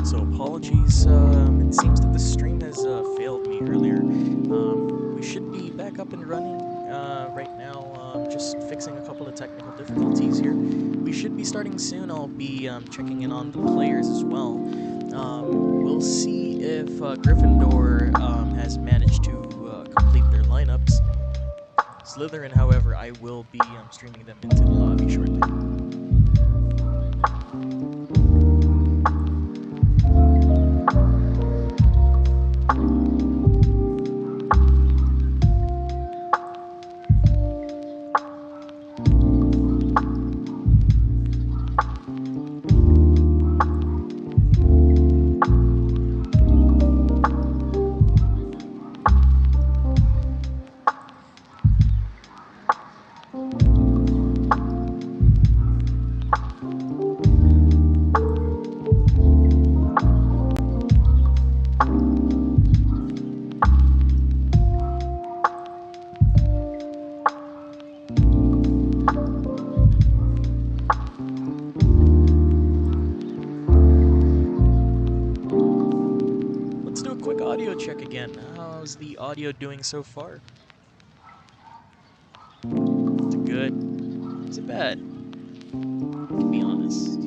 So apologies, it seems that the stream has failed me earlier. We should be back up and running right now, just fixing a couple of technical difficulties here. We should be starting soon. I'll be checking in on the players as well. We'll see if Gryffindor has managed to complete their lineups. Slytherin, however, I will be streaming them into the lobby shortly. Audio check again. How's the audio doing so far? Is it good? Is it bad? To be honest.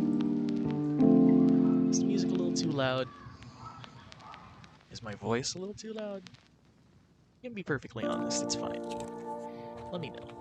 Is the music a little too loud? Is my voice a little too loud? You can be perfectly honest, it's fine. Let me know.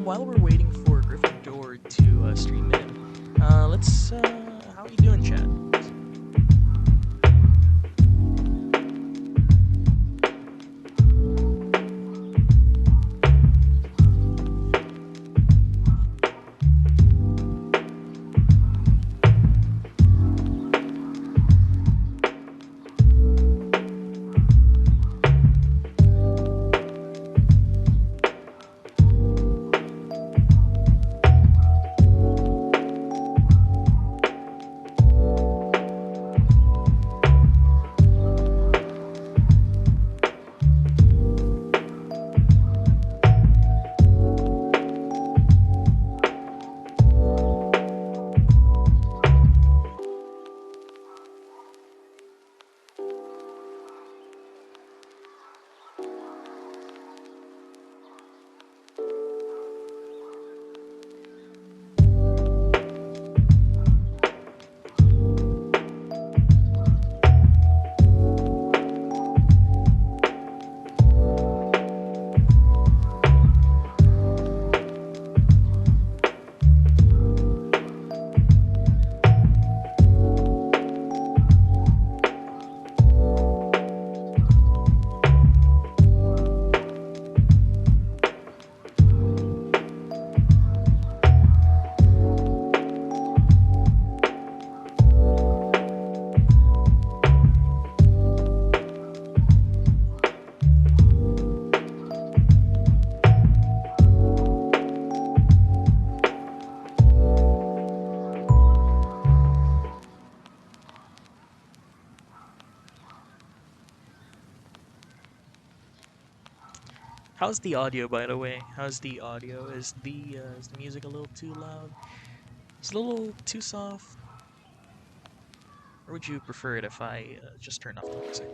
while we're waiting for Gryffindor to stream in, let's, how are you doing, chat? How's the audio, by the way? How's the audio? Is the music a little too loud? Is it a little too soft? Or would you prefer it if I just turn off the music?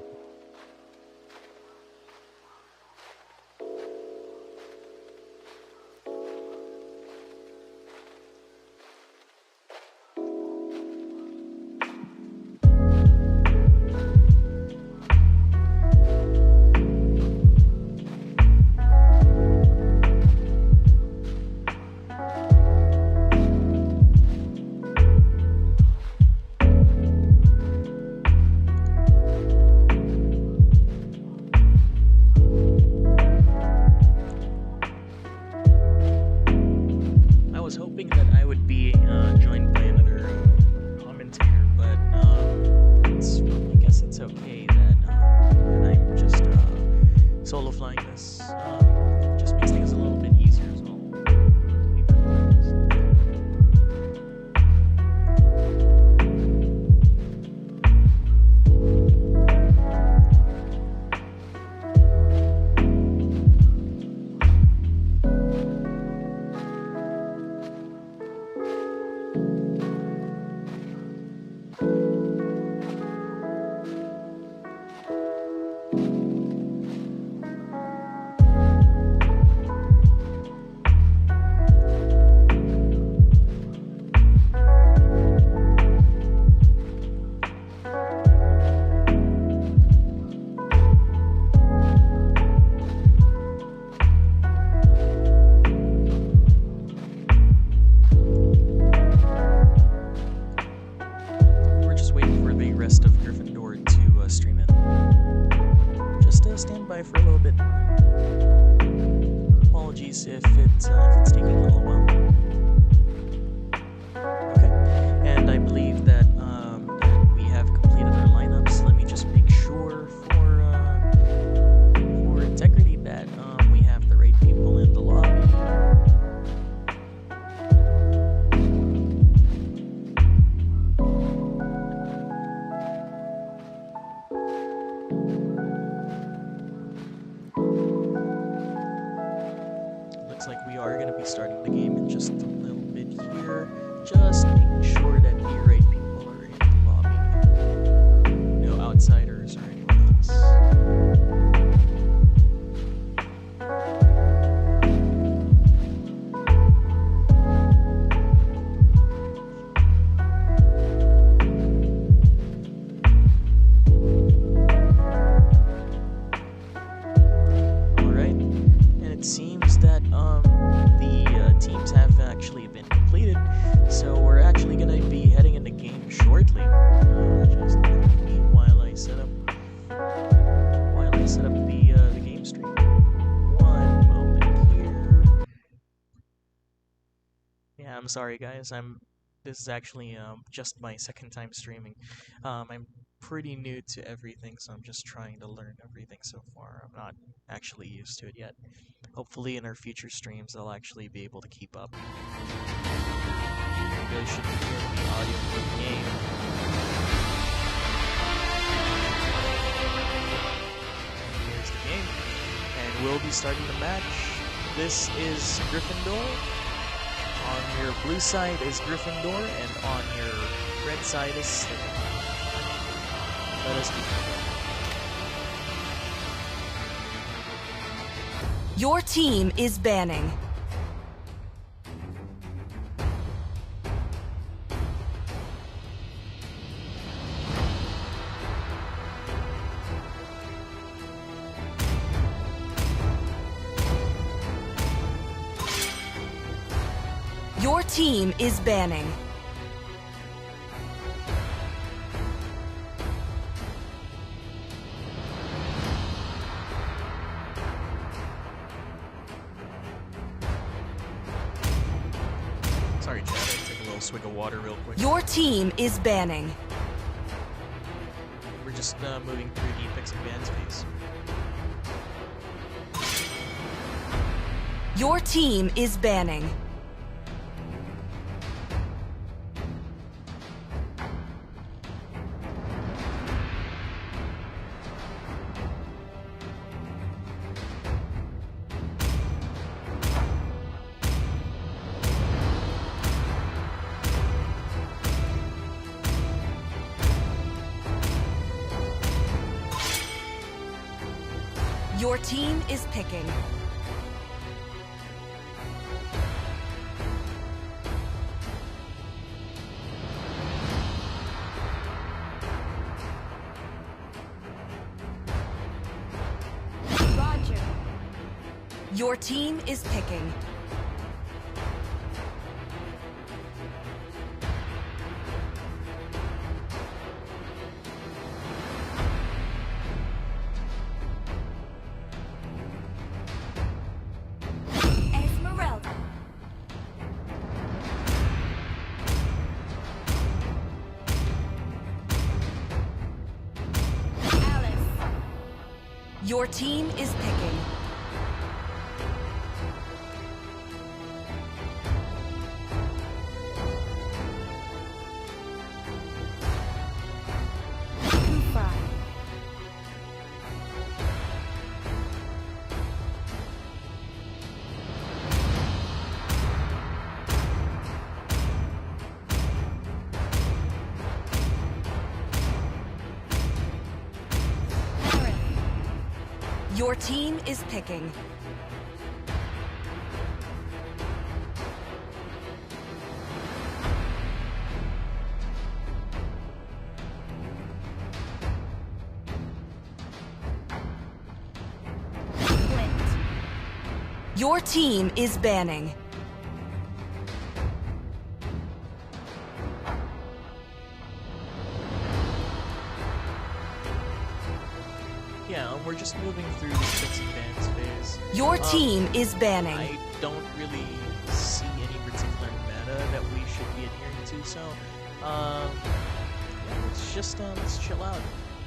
seems that the actually been completed, so we're actually going to be heading into game shortly. Just while I set up the game stream. One moment here. Yeah, I'm sorry guys. This is actually just my second time streaming. I'm pretty new to everything, so I'm just trying to learn everything so far. I'm not actually used to it yet. Hopefully in our future streams I'll actually be able to keep up. You guys should be hearing the audio for the game. Here's the game. And we'll be starting the match. This is Gryffindor. On your blue side is Gryffindor, and on your red side is Slytherin. Let us begin. Your team is banning. Your team is banning. Sorry, chat. I took a little swig of water real quick. Your team is banning. We're just moving through the picks and bans phase. Your team is banning. Your team is picking. Roger. Your team is picking. Esmeralda. Alice. Your team is picking. Kufa. Aaron. Your team is picking. Clint. Your team is banning. Yeah, we're just moving through the picks and bans phase. Your team is banning. I don't really see any particular meta that we should be adhering to, so yeah, let's chill out.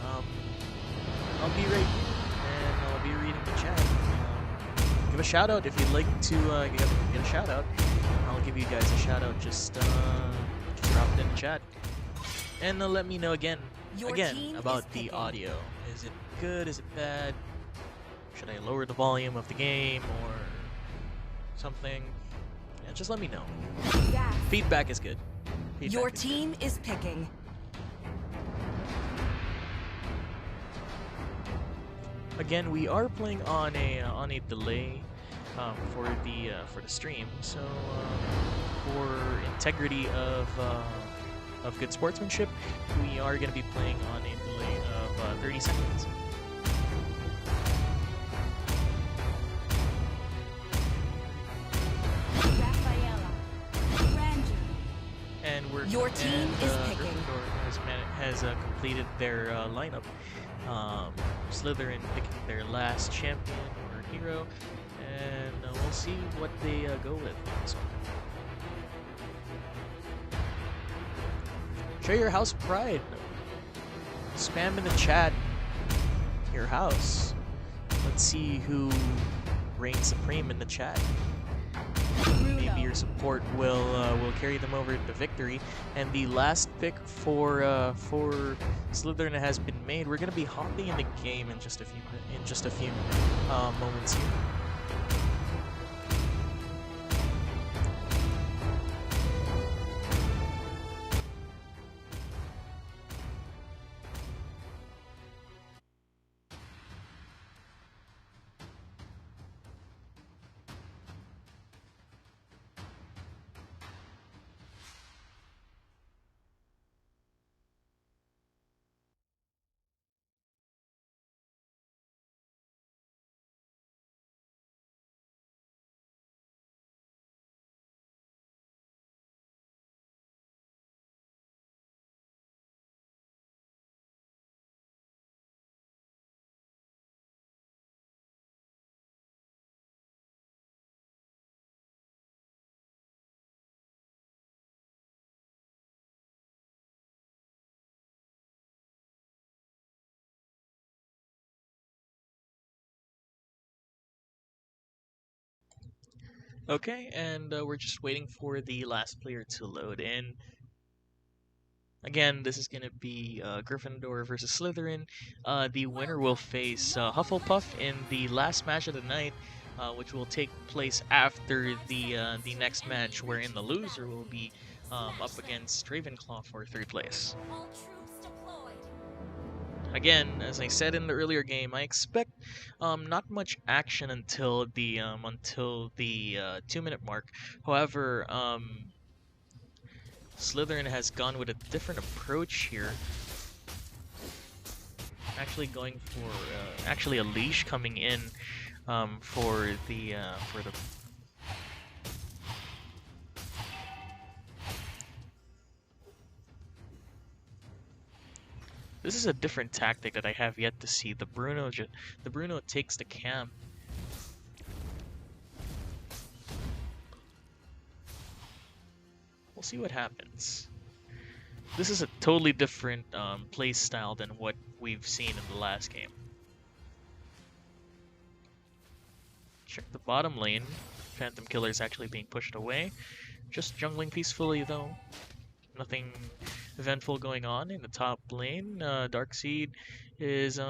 I'll be right here, and I'll be reading the chat. Give a shout out if you'd like to get a shout out. I'll give you guys a shout out. Just drop it in the chat, and let me know again Your team about is the picking. audio. Is it good? Is it bad? Should I lower the volume of the game or something? Yeah, just let me know. Dash. Feedback is good. Feedback Your is team is picking. good. Again, we are playing on a delay for the stream, so for integrity of good sportsmanship, we are going to be playing on a delay of 30 seconds. Rafaela. Your team and is picking. Gryffindor has completed their lineup. Slytherin picking their last champion or hero, and we'll see what they go with. So, show your house pride. Spam in the chat your house. Let's see who reigns supreme in the chat. Maybe your support will carry them over to victory. And the last pick for Slytherin has been made. We're gonna be hopping in the game in just a few moments here. Okay, and we're just waiting for the last player to load in. Again, this is going to be Gryffindor versus Slytherin. The winner will face Hufflepuff in the last match of the night, which will take place after the next match, wherein the loser will be up against Ravenclaw for third place. All troops deployed. Again, as I said in the earlier game, I expect not much action until the 2-minute mark. However, Slytherin has gone with a different approach here. Actually going for actually a leash coming in for the This is a different tactic that I have yet to see. The Bruno takes the camp. We'll see what happens. This is a totally different play style than what we've seen in the last game. Check the bottom lane. Phantom Killer is actually being pushed away. Just jungling peacefully though. Nothing eventful going on in the top lane. Darkseid is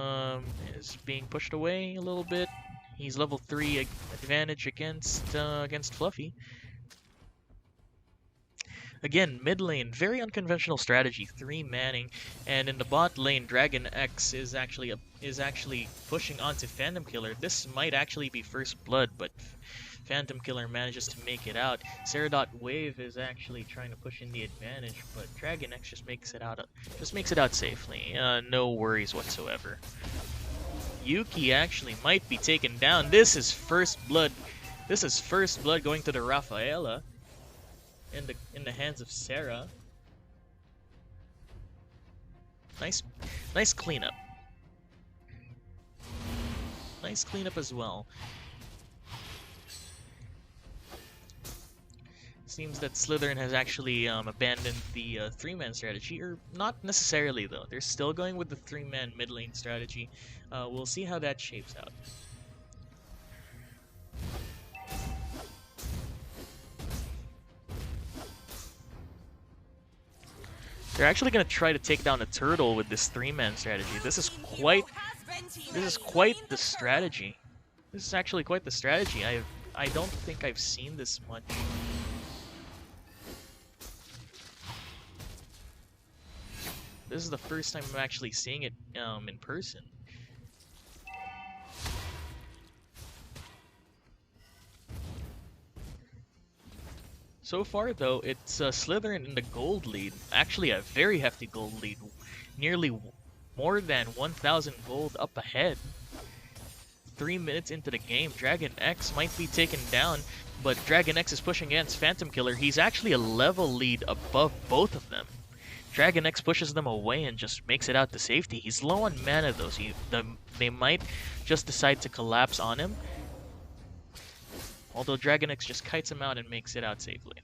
being pushed away a little bit. He's level 3 advantage against Fluffy. Again, mid lane, very unconventional strategy, 3 manning, and in the bot lane, Dragon X is actually pushing onto Phantom Killer. This might actually be first blood, but Phantom Killer manages to make it out. Seraph's Wave is actually trying to push in the advantage, but Dragon X just makes it out safely. No worries whatsoever. Yuki actually might be taken down. This is first blood. This is first blood going to the Rafaela. In the hands of Sarah. Nice cleanup. Nice cleanup as well. Seems that Slytherin has actually abandoned the 3-man strategy, or not necessarily though. They're still going with the 3-man mid lane strategy. We'll see how that shapes out. They're actually going to try to take down a turtle with this 3-man strategy. This is quite the strategy. This is actually quite the strategy. I don't think I've seen this much. This is the first time I'm actually seeing it in person. So far, though, it's Slytherin in the gold lead. Actually, a very hefty gold lead. Nearly more than 1,000 gold up ahead. 3 minutes into the game. Dragon X might be taken down, but Dragon X is pushing against Phantom Killer. He's actually a level lead above both of them. Dragon X pushes them away and just makes it out to safety. He's low on mana though, so they might just decide to collapse on him. Although Dragon X just kites him out and makes it out safely.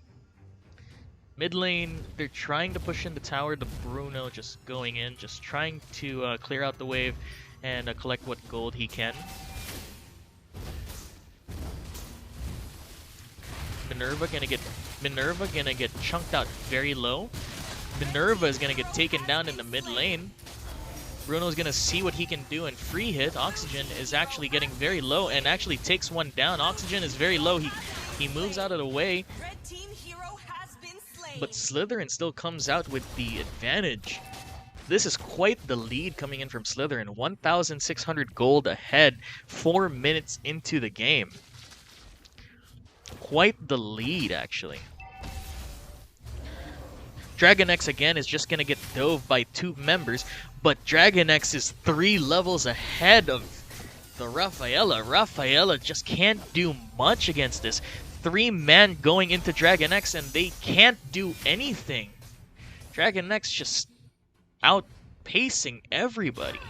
Mid lane, they're trying to push in the tower. The Bruno just going in, just trying to clear out the wave and collect what gold he can. Minerva gonna get chunked out very low. Minerva is gonna get taken down in the mid lane. Bruno's gonna see what he can do and free hit. Oxygen is actually getting very low and actually takes one down. Oxygen is very low. He moves out of the way. Red team hero has been slain. But Slytherin still comes out with the advantage. This is quite the lead coming in from Slytherin. 1,600 gold ahead, 4 minutes into the game. Quite the lead, actually. Dragon X again is just gonna get dove by 2 members, but Dragon X is 3 levels ahead of the Rafaela. Rafaela just can't do much against this. 3-man going into Dragon X and they can't do anything. Dragon X just outpacing everybody.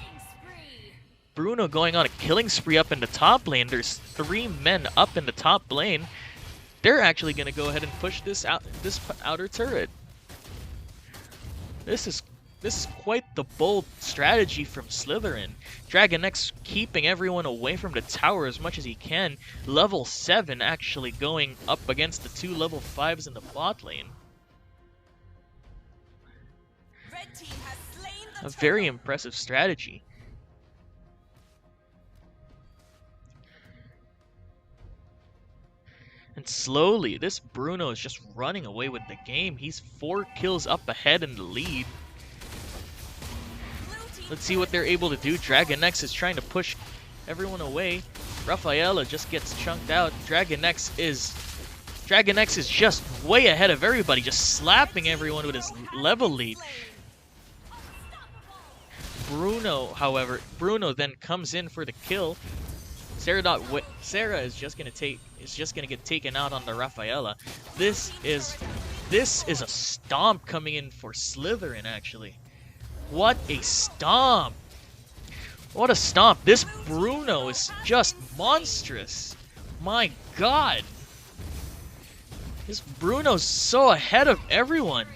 Bruno going on a killing spree up in the top lane. There's 3 men up in the top lane. They're actually gonna go ahead and push this outer turret. This is quite the bold strategy from Slytherin. Dragon X keeping everyone away from the tower as much as he can. Level 7 actually going up against the 2 level 5s in the bot lane. Red team has slain the A very impressive strategy. And slowly, this Bruno is just running away with the game. He's 4 kills up ahead in the lead. Let's see what they're able to do. Dragon X is trying to push everyone away. Rafaela just gets chunked out. Dragon X is just way ahead of everybody, just slapping everyone with his level lead. Bruno then comes in for the kill. Sarah is just gonna get taken out on the Rafaela. This is a stomp coming in for Slytherin, actually. What a stomp! What a stomp! This Bruno is just monstrous. My God, this Bruno's so ahead of everyone.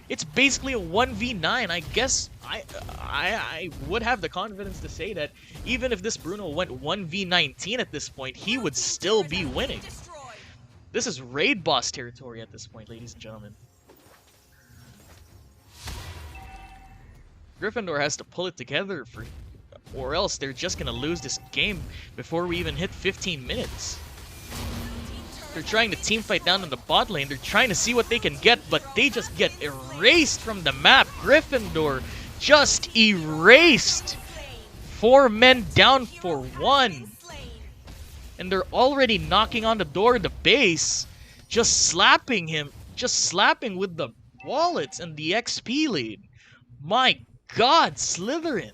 It's basically a 1v9. I guess I would have the confidence to say that even if this Bruno went 1v19 at this point, he would still be winning. This is raid boss territory at this point, ladies and gentlemen. Gryffindor has to pull it together or else they're just gonna lose this game before we even hit 15 minutes. They're trying to team fight down in the bot lane. They're trying to see what they can get, but they just get erased from the map. Gryffindor just erased. 4 men down for 1. And they're already knocking on the door of the base. Just slapping him. Just slapping with the wallets and the XP lead. My God, Slytherin.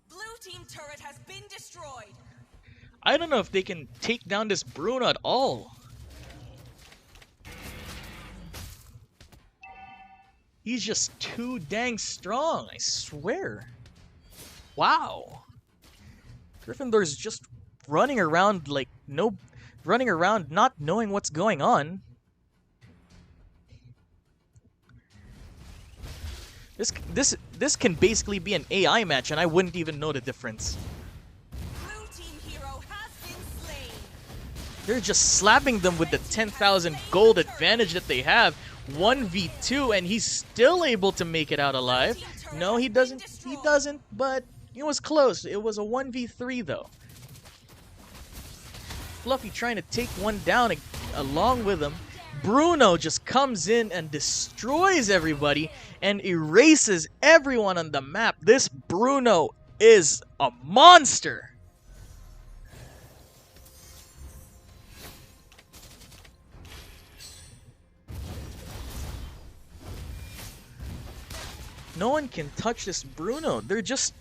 Blue team turret has been destroyed. I don't know if they can take down this Bruno at all. He's just too dang strong, I swear. Wow. Gryffindor's just running around like not knowing what's going on. This can basically be an AI match and I wouldn't even know the difference. Blue team hero has been slain. They're just slapping them with the 10,000 gold advantage that they have. 1v2 and he's still able to make it out alive. No, he doesn't. He doesn't, but it was close. It was a 1v3 though. Fluffy trying to take one down along with him. Bruno just comes in and destroys everybody and erases everyone on the map. This Bruno is a monster. No one can touch this Bruno. They're just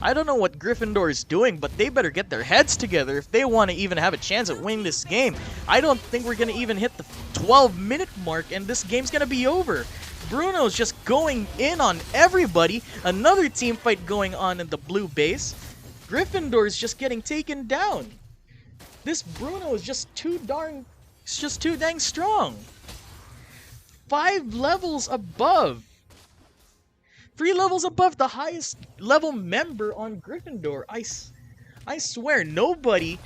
I don't know what Gryffindor is doing, but they better get their heads together if they want to even have a chance at winning this game. I don't think we're going to even hit the 12-minute mark, and this game's going to be over. Bruno's just going in on everybody. Another team fight going on in the blue base. Gryffindor is just getting taken down. This Bruno is just too dang strong. 5 levels above. 3 levels above the highest level member on Gryffindor. I swear, nobody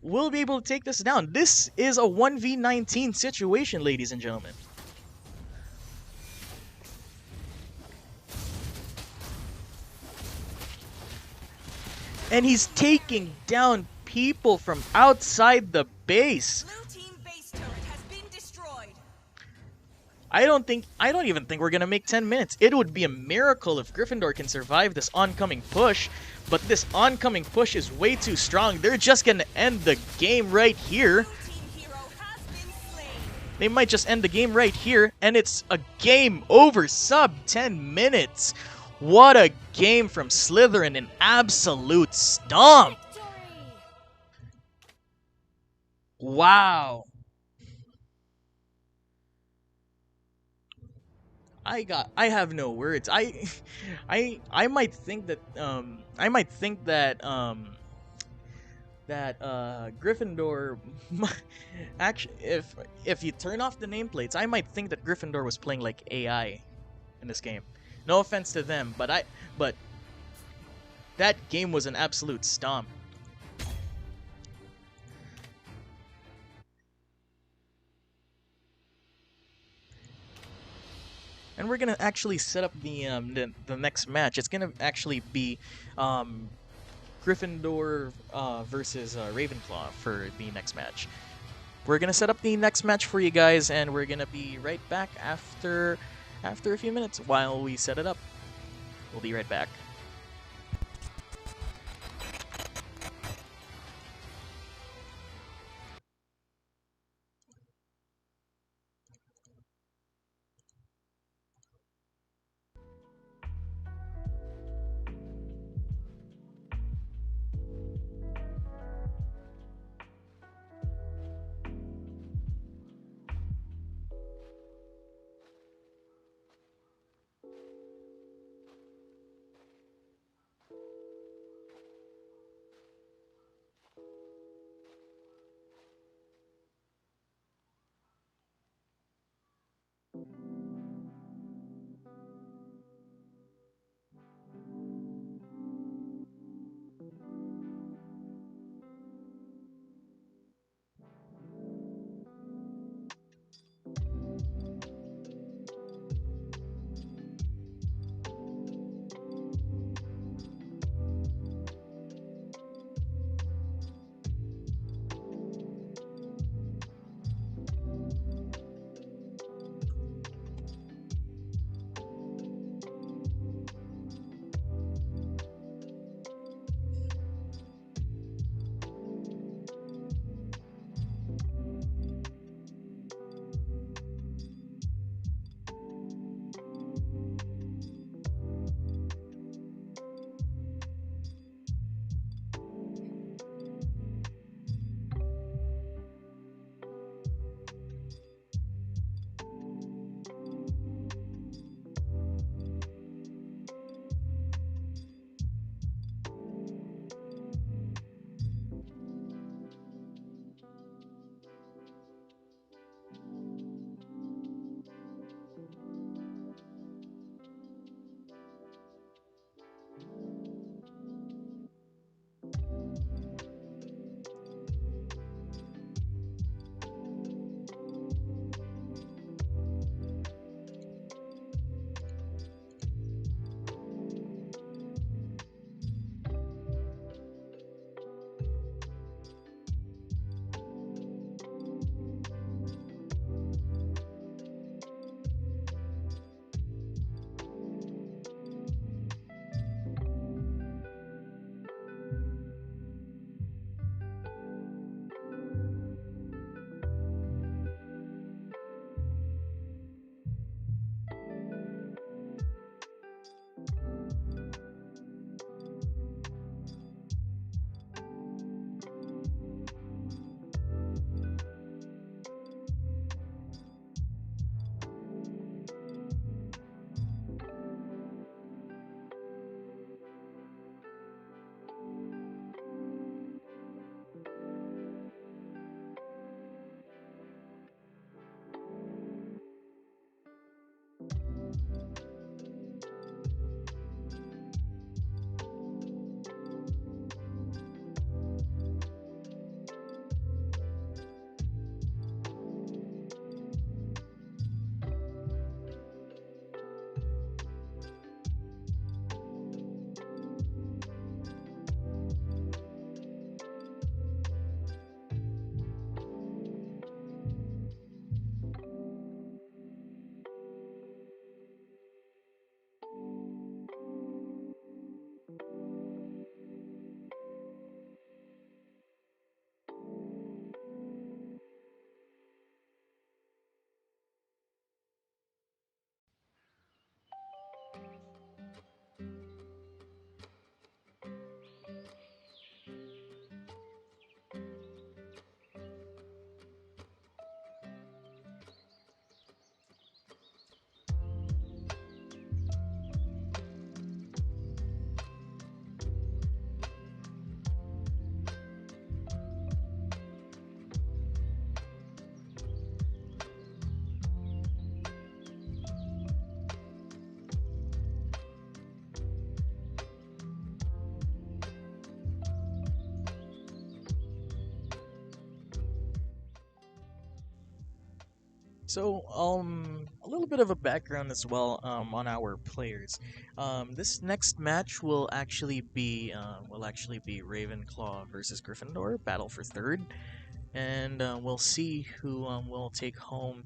will be able to take this down. This is a 1v19 situation, ladies and gentlemen. And he's taking down people from outside the base. Blue team base turret has been destroyed. I don't even think we're gonna make 10 minutes. It would be a miracle if Gryffindor can survive this oncoming push, but this oncoming push is way too strong. They're just gonna end the game right here. Blue team hero has been slain. They might just end the game right here, and it's a game over sub 10 minutes. What a game from Slytherin, an absolute stomp. Victory! Wow. I have no words. I might think that Gryffindor actually, if you turn off the nameplates, I might think that Gryffindor was playing like AI in this game. No offense to them, but that game was an absolute stomp. And we're gonna actually set up the next match. It's gonna actually be Gryffindor versus Ravenclaw for the next match. We're gonna set up the next match for you guys, and we're gonna be right back after a few minutes while we set it up. We'll be right back. So, a little bit of a background as well, on our players. This next match will actually be Ravenclaw versus Gryffindor, battle for third, and we'll see who will take home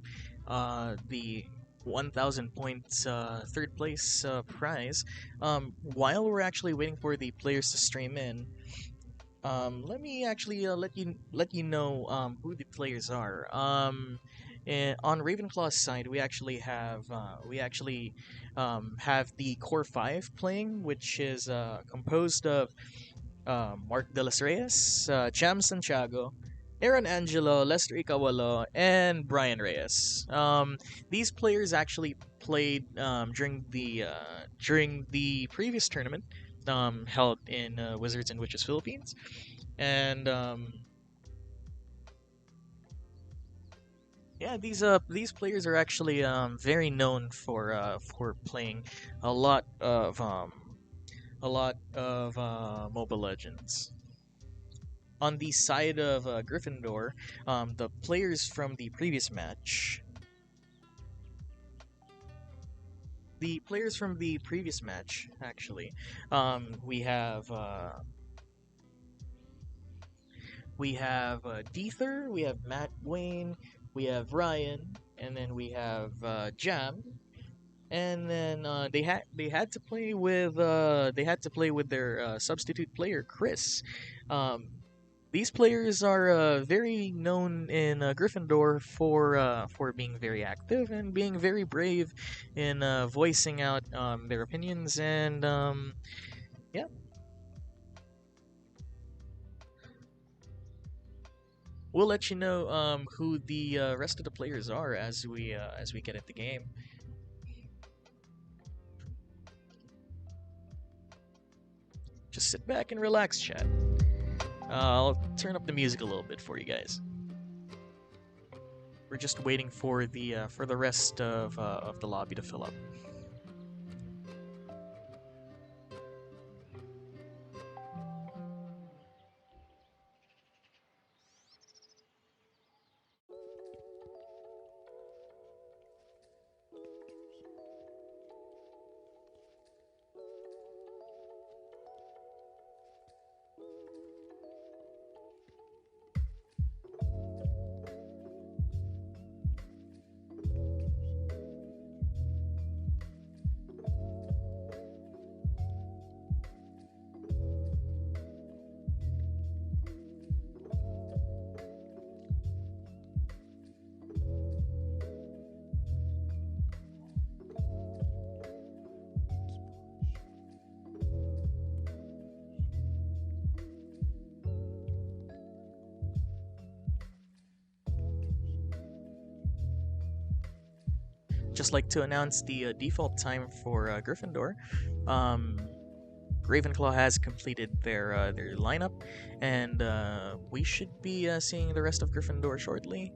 the 1,000 points third place prize. While we're actually waiting for the players to stream in, let me actually let you know who the players are. On Ravenclaw's side, we actually have the core five playing, which is composed of Mark De Los Reyes, Jam Santiago, Aaron Angelo, Lester Ikawalo, and Brian Reyes. These players actually played during the previous tournament held in Wizards and Witches Philippines, and yeah, these players are actually very known for playing a lot of Mobile Legends. On the side of Gryffindor, the players from the players from the previous match, actually, we have Deether, we have Matt Wayne, we have Ryan, and then we have Jam, and then they had to play with their substitute player Chris. Um, these players are very known in Gryffindor for being very active and being very brave in voicing out their opinions, and yeah, we'll let you know who the rest of the players are as we get at the game. Just sit back and relax, chat. I'll turn up the music a little bit for you guys. We're just waiting for the rest of the lobby to fill up. Just like to announce the default time for Gryffindor. Um, Ravenclaw has completed their lineup, and we should be seeing the rest of Gryffindor shortly.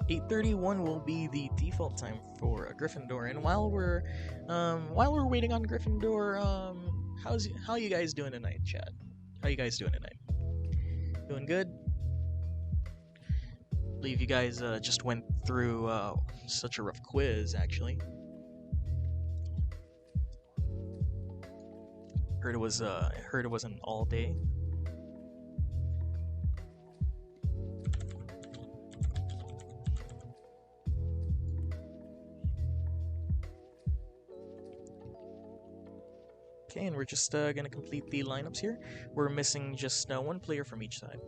(8:31) will be the default time for Gryffindor. And while we're waiting on Gryffindor, how you guys doing tonight, chat? How you guys doing tonight? Doing good? Believe you guys just went through such a rough quiz, actually. Heard it was an all day. Okay, and we're just gonna complete the lineups here. We're missing just one player from each side.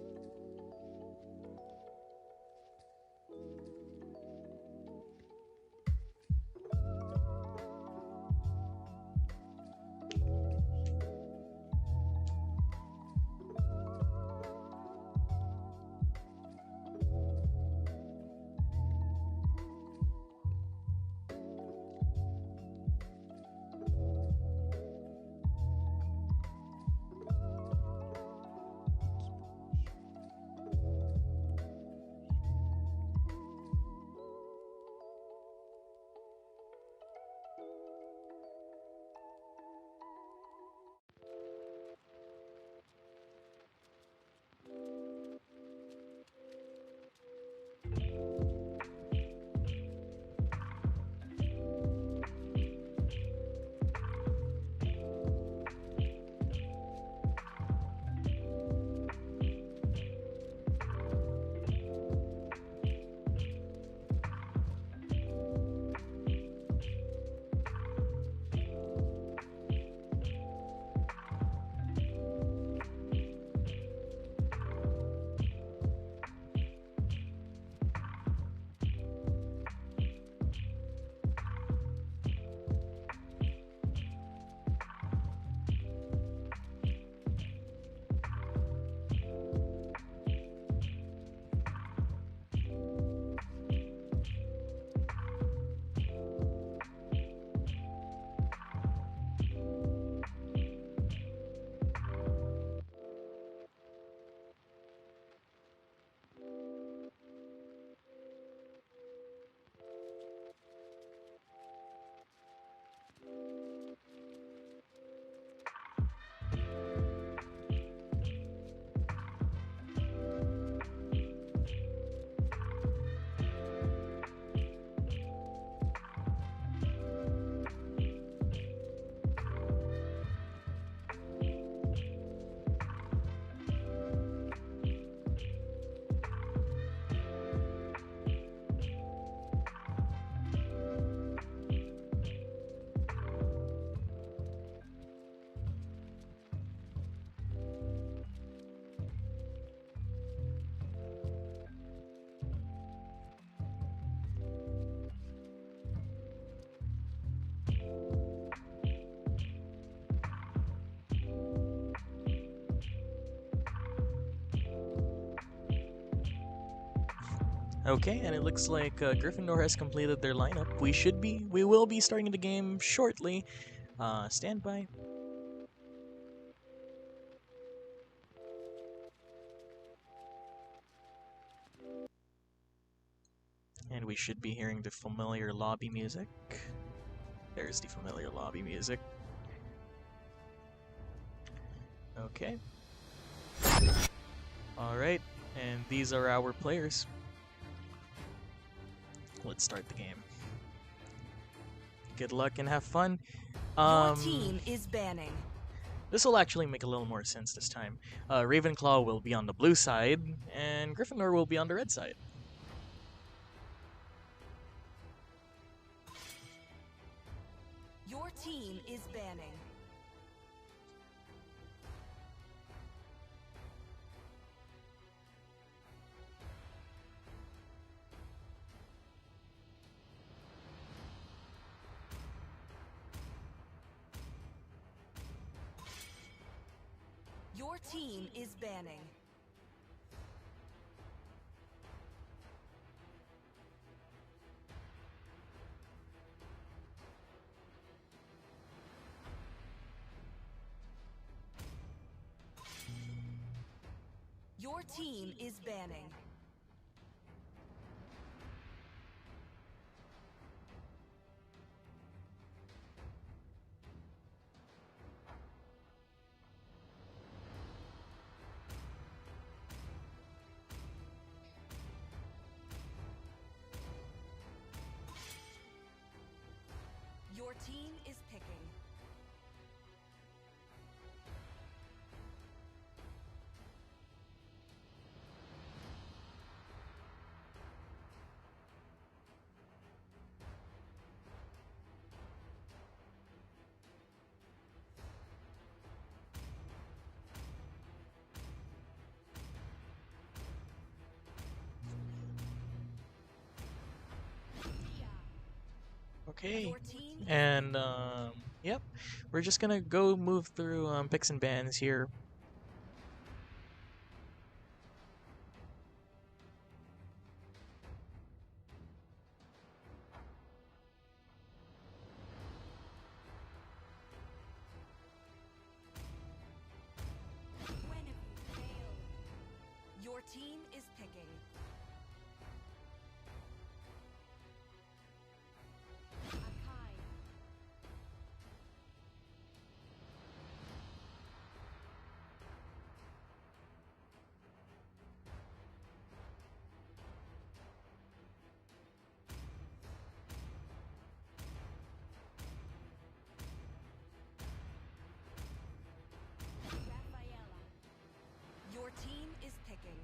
Okay, and it looks like Gryffindor has completed their lineup. We will be starting the game shortly. Stand by. And we should be hearing the familiar lobby music. There's the familiar lobby music. Okay. Alright, and these are our players. Let's start the game. Good luck and have fun. Your team is banning. This will actually make a little more sense this time. Ravenclaw will be on the blue side, and Gryffindor will be on the red side. Your team is banning. Your team is banning. Your team is banning. Your team is picking. Okay, Your team and yep, we're just gonna go move through picks and bans here. When have you failed? Your team is picking. Akai. Rafaela. Your team is picking.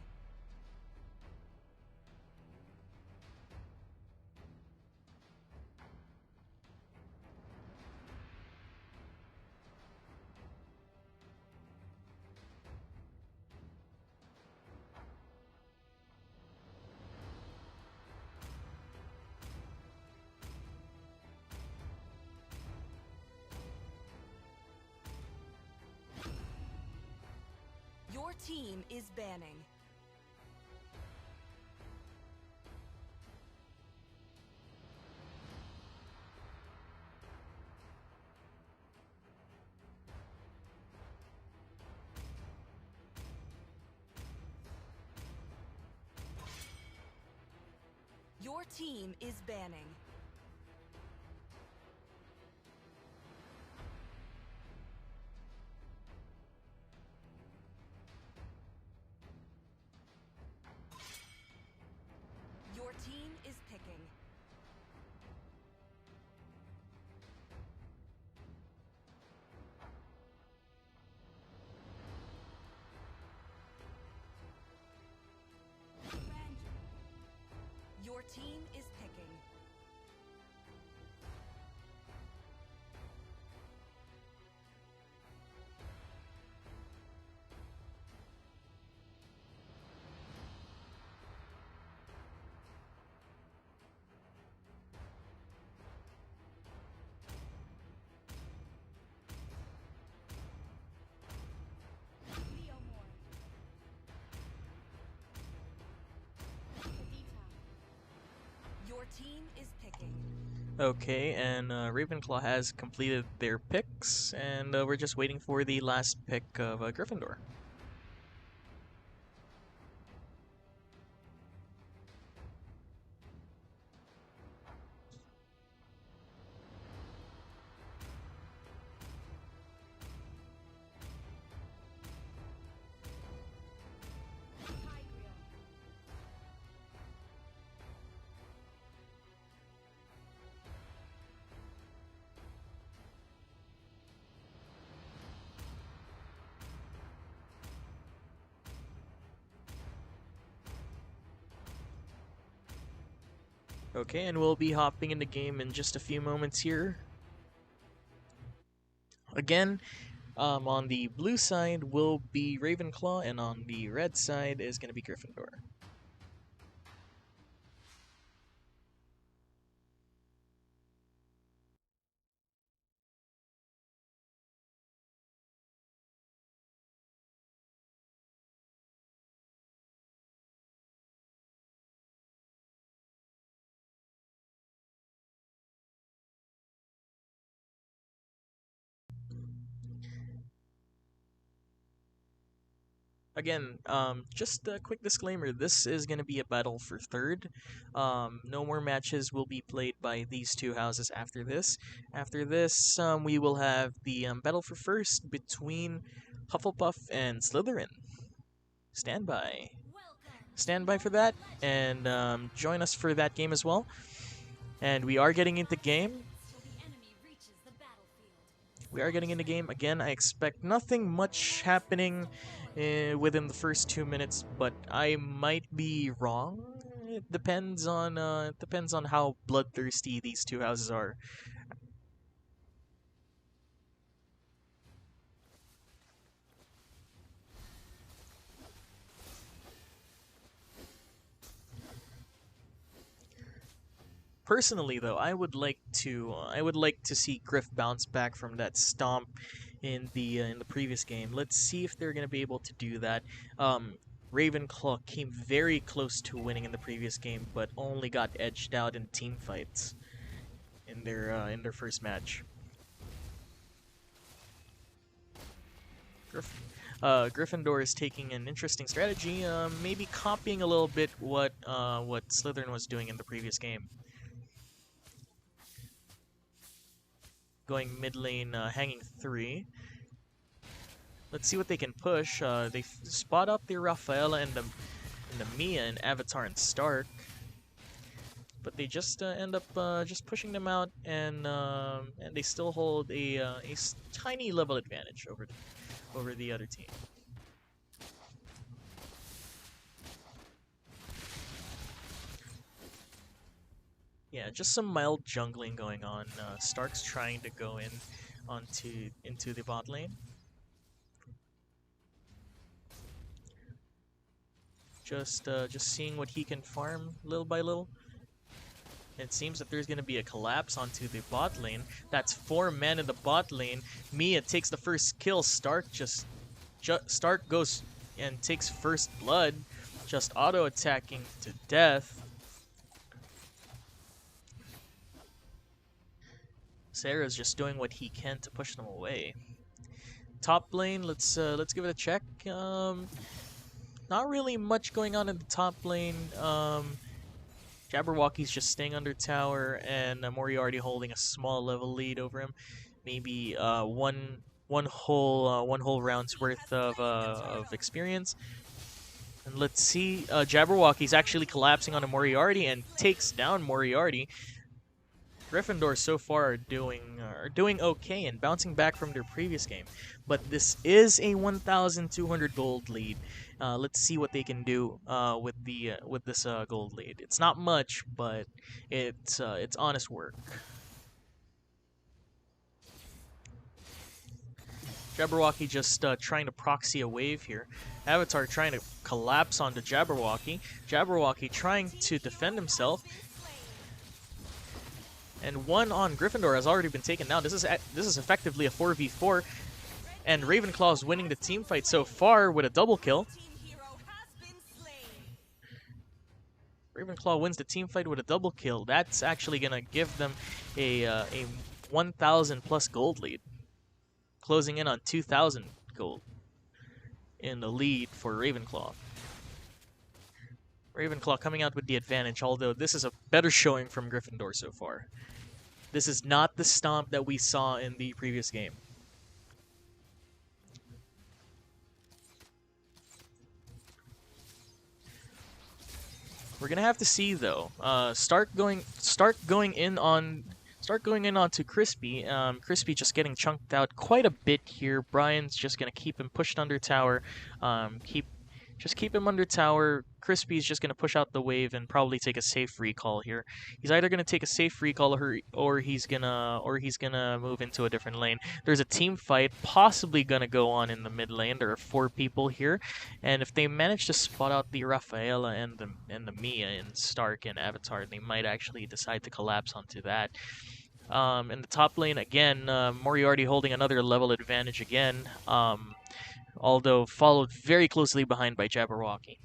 Your team is banning. Your team is banning. Your team is picking. Randy. Your team is picking. Leomord. Kadita. Your team is picking. Okay, and Ravenclaw has completed their picks, and we're just waiting for the last pick of Gryffindor. Hydriel. Okay, and we'll be hopping in the game in just a few moments here. Again, on the blue side will be Ravenclaw, and on the red side is going to be Gryffindor. Again, just a quick disclaimer, this is going to be a battle for third. No more matches will be played by these two houses after this. After this, we will have the battle for first between Hufflepuff and Slytherin. Stand by. Stand by for that, and join us for that game as well. And we are getting into game. Till the enemy reaches the battlefield. We are getting into game again. I expect nothing much happening within the first 2 minutes, but I might be wrong. It depends on how bloodthirsty these two houses are. Personally, though, I would like to see Griff bounce back from that stomp in the previous game. Let's see if they're gonna be able to do that. Ravenclaw came very close to winning in the previous game, but only got edged out in team fights in their first match. Gryffindor is taking an interesting strategy, maybe copying a little bit what Slytherin was doing in the previous game. Going mid lane, hanging 3. Let's see what they can push. They spot up the Rafaela and the Mia and Avatar and Stark, but they just end up just pushing them out, and they still hold a tiny level advantage over the other team. Yeah, just some mild jungling going on. Stark's trying to go into the bot lane. Just seeing what he can farm little by little. It seems that there's going to be a collapse onto the bot lane. That's 4 men in the bot lane. Mia takes the first kill. Stark Stark goes and takes first blood, just auto attacking to death. Sarah's just doing what he can to push them away. Top lane, let's give it a check. Not really much going on in the top lane. Jabberwocky's just staying under tower, and Moriarty holding a small level lead over him. Maybe one whole round's worth of experience. And let's see, Jabberwocky's actually collapsing on a Moriarty and takes down Moriarty. Gryffindor so far are doing okay and bouncing back from their previous game, but this is a 1,200 gold lead. Let's see what they can do with this gold lead. It's not much, but it's honest work. Jabberwocky just trying to proxy a wave here. Avatar trying to collapse onto Jabberwocky. Jabberwocky trying to defend himself. And one on Gryffindor has already been taken down. This is effectively a 4v4, and Ravenclaw is winning the team fight so far with a double kill. Ravenclaw wins the team fight with a double kill. That's actually gonna give them a 1,000 plus gold lead, closing in on 2,000 gold in the lead for Ravenclaw. Ravenclaw coming out with the advantage, although this is a better showing from Gryffindor so far. This is not the stomp that we saw in the previous game. We're gonna have to see though. Stark going in onto Crispy. Crispy just getting chunked out quite a bit here. Brian's just gonna keep him pushed under tower. Keep him under tower. Crispy's just gonna push out the wave and probably take a safe recall here. He's either gonna take a safe recall or he's gonna move into a different lane. There's a team fight possibly gonna go on in the mid lane. There are 4 people here, and if they manage to spot out the Rafaela and the Mia in Stark and Avatar, they might actually decide to collapse onto that. In the top lane again, Moriarty holding another level advantage again. Although followed very closely behind by Jabberwocky.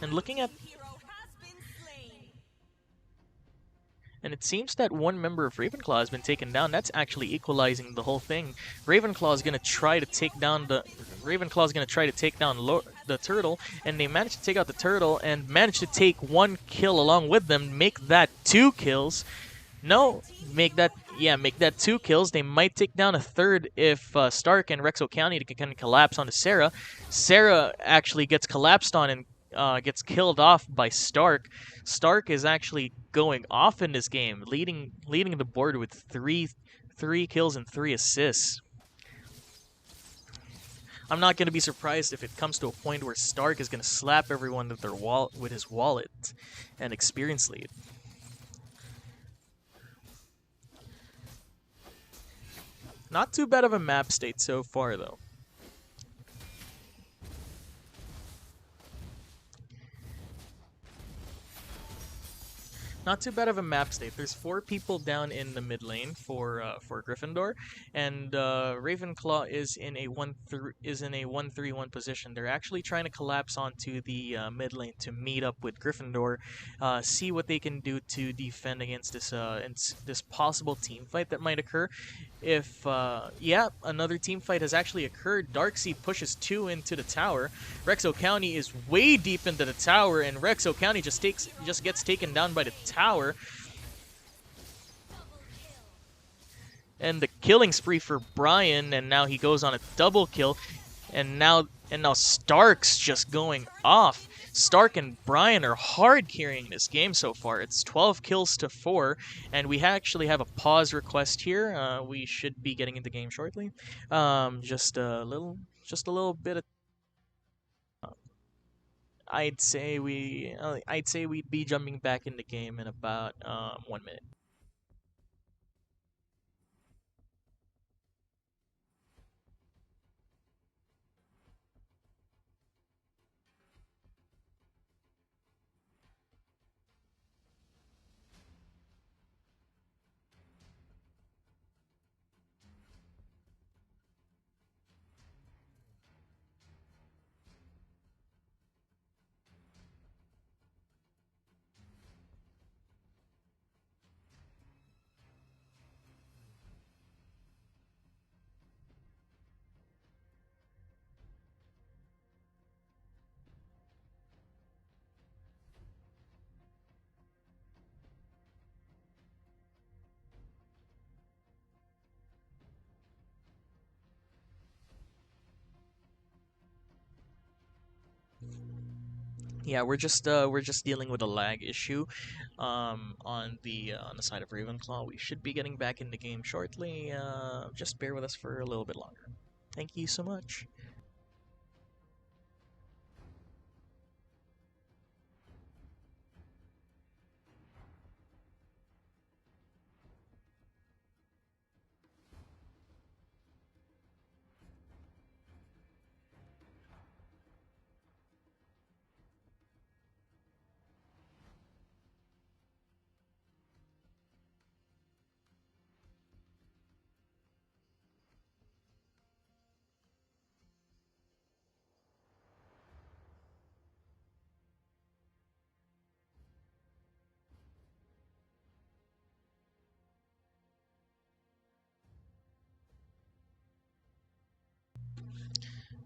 And looking at... And it seems that one member of Ravenclaw has been taken down. That's actually equalizing the whole thing. Ravenclaw is going to try to take down the turtle, and they managed to take out the turtle and managed to take 1 kill along with them, make that 2 kills. No, make that 2 kills. They might take down a third if Stark and Rexo County can collapse onto Sarah. Sarah actually gets collapsed on and gets killed off by Stark. Stark is actually going off in this game, leading the board with three kills and 3 assists. I'm not going to be surprised if it comes to a point where Stark is going to slap everyone with his wallet and experience lead. Not too bad of a map state so far, though. Not too bad of a map state. There's 4 people down in the mid lane for Gryffindor, and Ravenclaw is in a 1-3-1 position. They're actually trying to collapse onto the mid lane to meet up with Gryffindor, see what they can do to defend against this possible team fight that might occur. If another team fight has actually occurred. Darkseid pushes 2 into the tower. Rexo County is way deep into the tower, and Rexo County just gets taken down by the tower. And the killing spree for Brian, and now he goes on a double kill, and now Stark's just going off. Stark and Brian are hard carrying this game so far. It's 12 kills to 4, and we actually have a pause request here. We should be getting into the game shortly. Just a little bit of. I'd say we'd be jumping back in the game in about 1 minute. Yeah, we're just dealing with a lag issue on the side of Ravenclaw. We should be getting back in the game shortly. Just bear with us for a little bit longer. Thank you so much.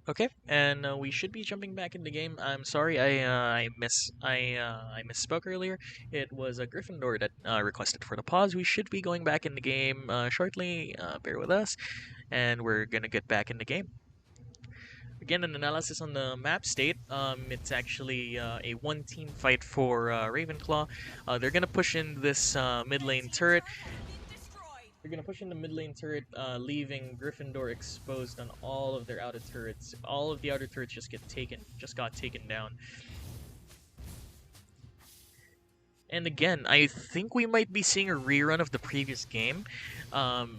Okay, and we should be jumping back in the game. I'm sorry, I misspoke earlier. It was a Gryffindor that requested for the pause. We should be going back in the game shortly. Bear with us, and we're gonna get back in the game. Again, an analysis on the map state. It's actually a one-team fight for Ravenclaw. They're gonna push in this mid lane turret. They're gonna push in the mid lane turret, leaving Gryffindor exposed on all of their outer turrets. All of the outer turrets just got taken down. And again, I think we might be seeing a rerun of the previous game. Um,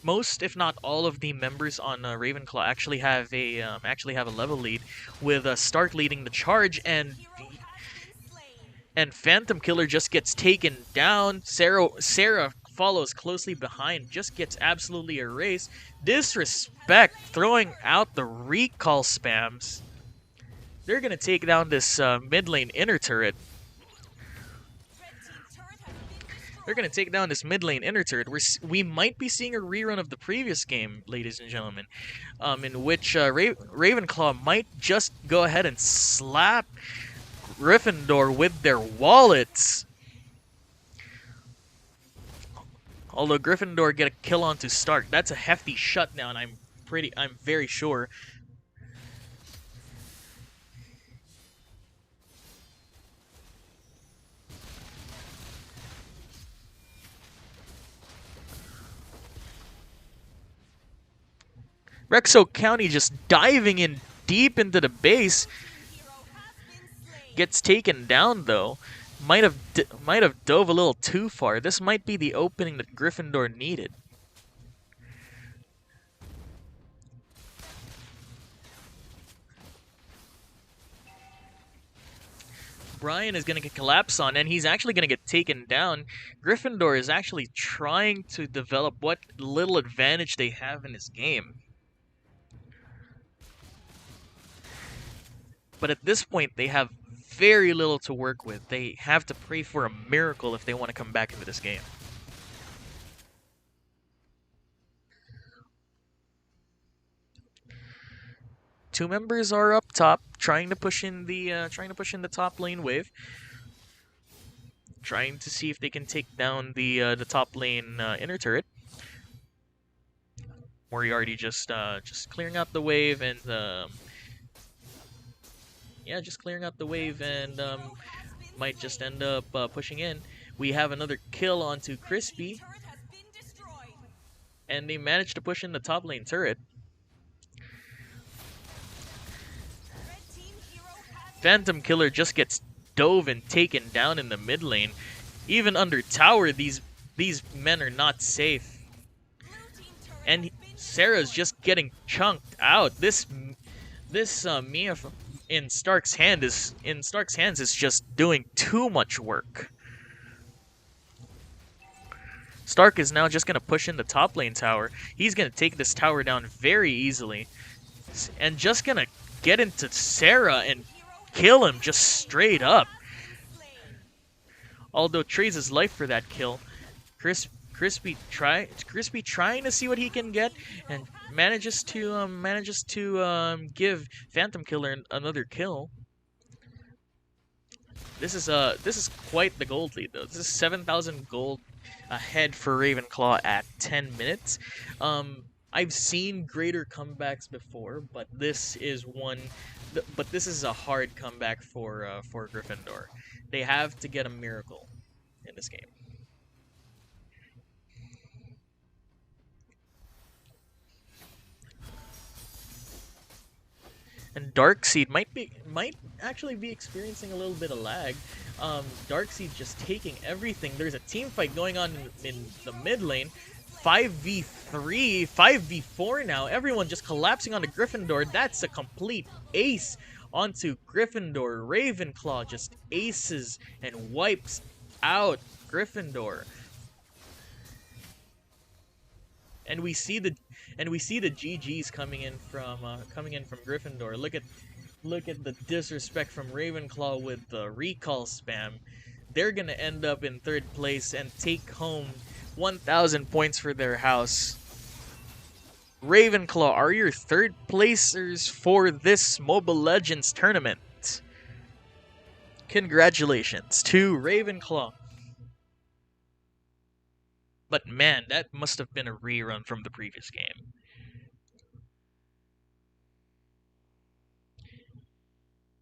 most, if not all, of the members on Ravenclaw actually have a level lead, with Stark leading the charge, and Phantom Killer just gets taken down. Sarah follows closely behind, just gets absolutely erased. Disrespect, throwing out the recall spams. They're gonna take down this mid lane inner turret. They're going to take down this mid lane inner turret. We might be seeing a rerun of the previous game, ladies and gentlemen, in which Ravenclaw might just go ahead and slap Gryffindor with their wallets. Although Gryffindor get a kill onto Stark, that's a hefty shutdown. I'm very sure. Rexo County just diving in deep into the base. Gets taken down though. Might have dove a little too far. This might be the opening that Gryffindor needed. Brian is going to get collapsed on, and he's actually going to get taken down. Gryffindor is actually trying to develop what little advantage they have in this game. But at this point, they have very little to work with. They have to pray for a miracle if they want to come back into this game. Two members are up top, trying to push in the top lane wave, trying to see if they can take down the top lane inner turret. Moriarty just clearing out the wave and just clearing out the wave and might just end up pushing in. We have another kill onto Crispy, and they managed to push in the top lane turret. Phantom Killer just gets dove and taken down in the mid lane. Even under tower, these men are not safe. And Sarah's just getting chunked out. This Mia in Stark's hands is just doing too much work. Stark is now just gonna push in the top lane tower. He's gonna take this tower down very easily, and just gonna get into Sarah and kill him just straight up. Although trades his life for that kill. Crispy trying to see what he can get, and manages to give Phantom Killer another kill. This is quite the gold lead though. This is 7,000 gold ahead for Ravenclaw at 10 minutes. I've seen greater comebacks before, but this is one. But this is a hard comeback for Gryffindor. They have to get a miracle in this game. And Darkseid might actually be experiencing a little bit of lag. Darkseid just taking everything. There's a team fight going on in the mid lane. 5v3, 5v4 now. Everyone just collapsing onto Gryffindor. That's a complete ace onto Gryffindor. Ravenclaw just aces and wipes out Gryffindor. And we see the GGs coming in from Gryffindor. Look at the disrespect from Ravenclaw with the recall spam. They're gonna end up in third place and take home 1,000 points for their house. Ravenclaw are your third placers for this Mobile Legends tournament. Congratulations to Ravenclaw. But man, that must have been a rerun from the previous game.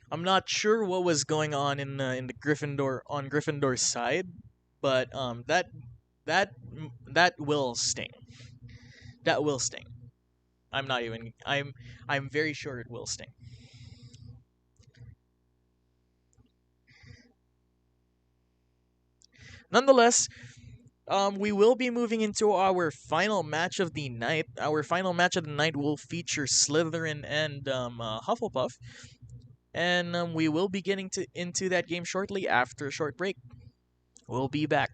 I'm not sure what was going on in the Gryffindor on Gryffindor's side, but that that will sting. That will sting. I'm not even. I'm very sure it will sting. Nonetheless, we will be moving into our final match of the night. Our final match of the night will feature Slytherin and Hufflepuff, and we will be getting into that game shortly after a short break. We'll be back.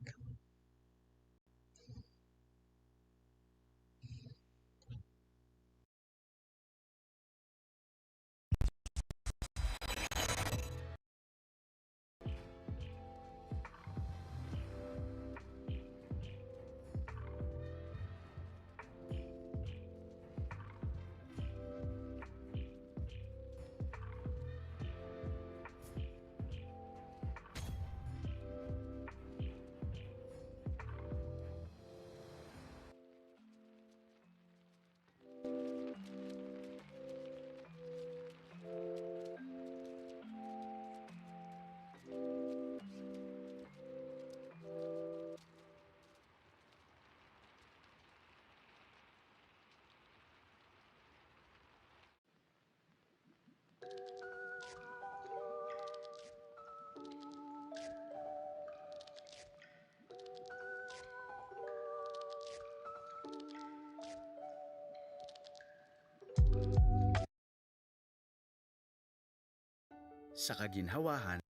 Sa kaginhawahan,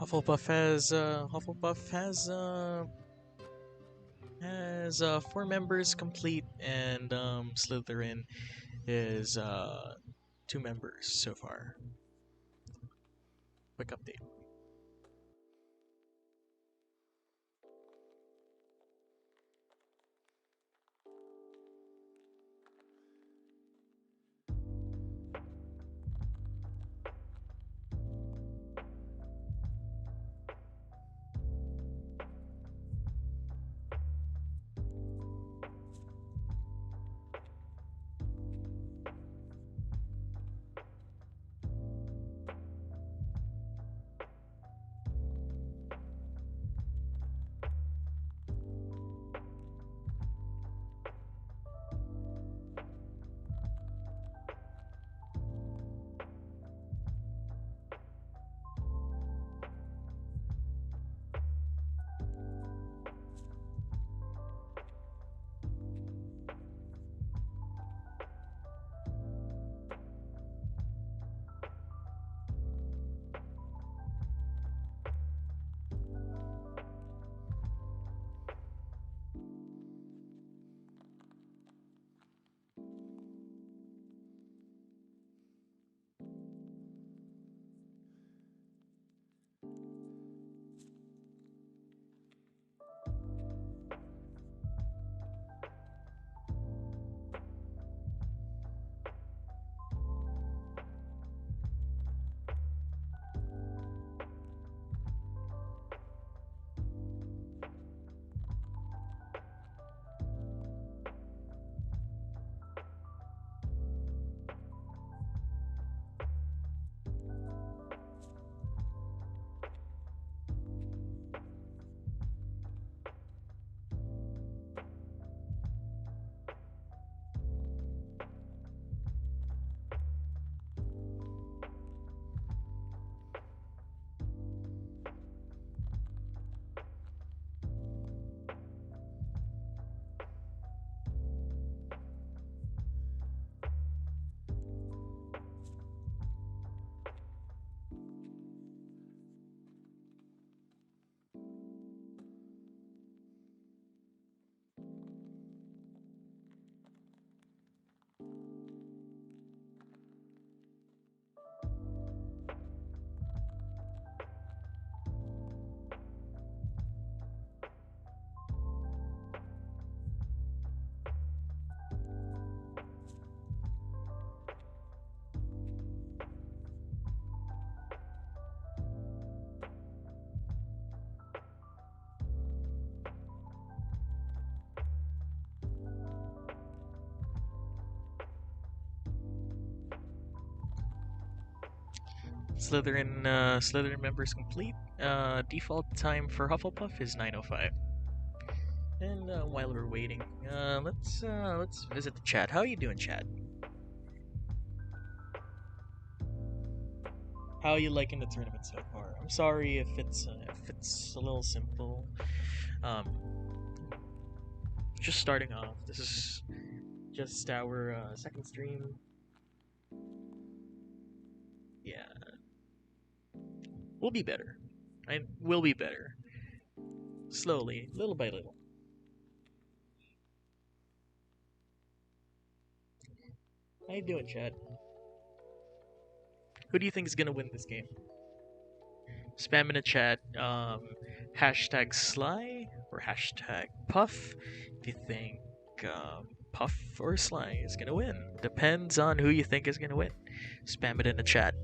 Hufflepuff has 4 members complete, and Slytherin is 2 members so far. Quick update. Slytherin members complete. Default time for Hufflepuff is 9:05. And while we're waiting, let's visit the chat. How are you doing, chat? How are you liking the tournament so far? I'm sorry if it's a little simple. Um, just starting off. This is just our second stream. Yeah, we'll be better. We'll be better. Slowly, little by little. How you doing, Chad? Who do you think is gonna win this game? Spam in the chat, hashtag Sly or hashtag Puff if you think Puff or Sly is gonna win. Depends on who you think is gonna win. Spam it in the chat.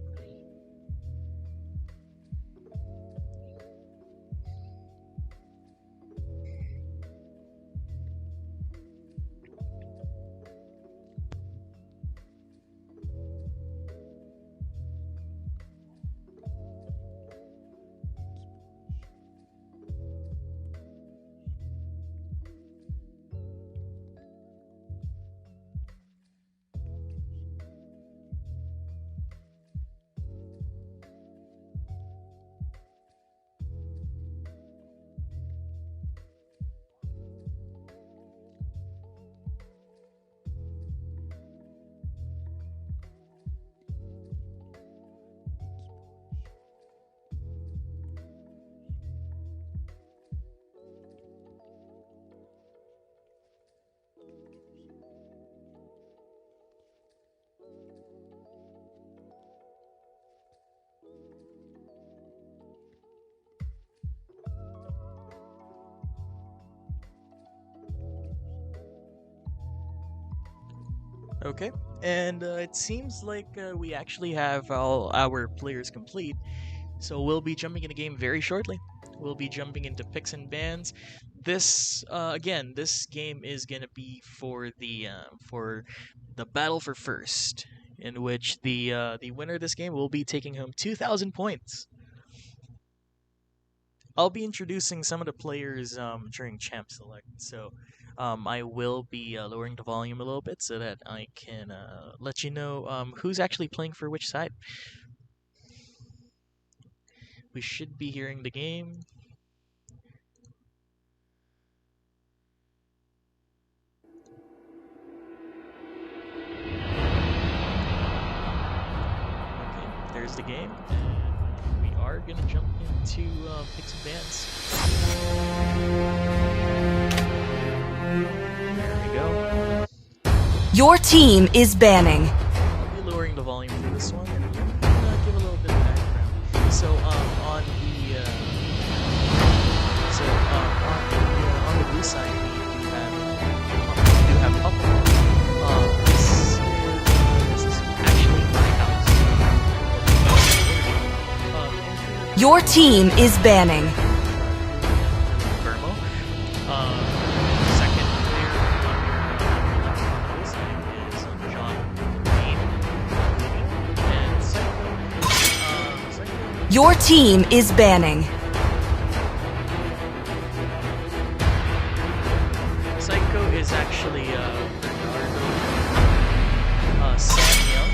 Okay, and it seems like we actually have all our players complete, so we'll be jumping into game very shortly. We'll be jumping into picks and bans. This again, this game is gonna be for the battle for first, in which the winner of this game will be taking home 2,000 points. I'll be introducing some of the players during Champ Select, so I will be lowering the volume a little bit so that I can let you know who's actually playing for which side. We should be hearing the game. Okay, there's the game, and we are gonna jump into picks and bans. There we go. Your team is banning. I'll be lowering the volume for this one and give a little bit of background. So on the blue side we do have Puffle. This is actually my house. Your team is banning. Vermo. Second player on the blue side is John Main. And second, Your team is banning. Psycho is actually Bernardo. Sam Young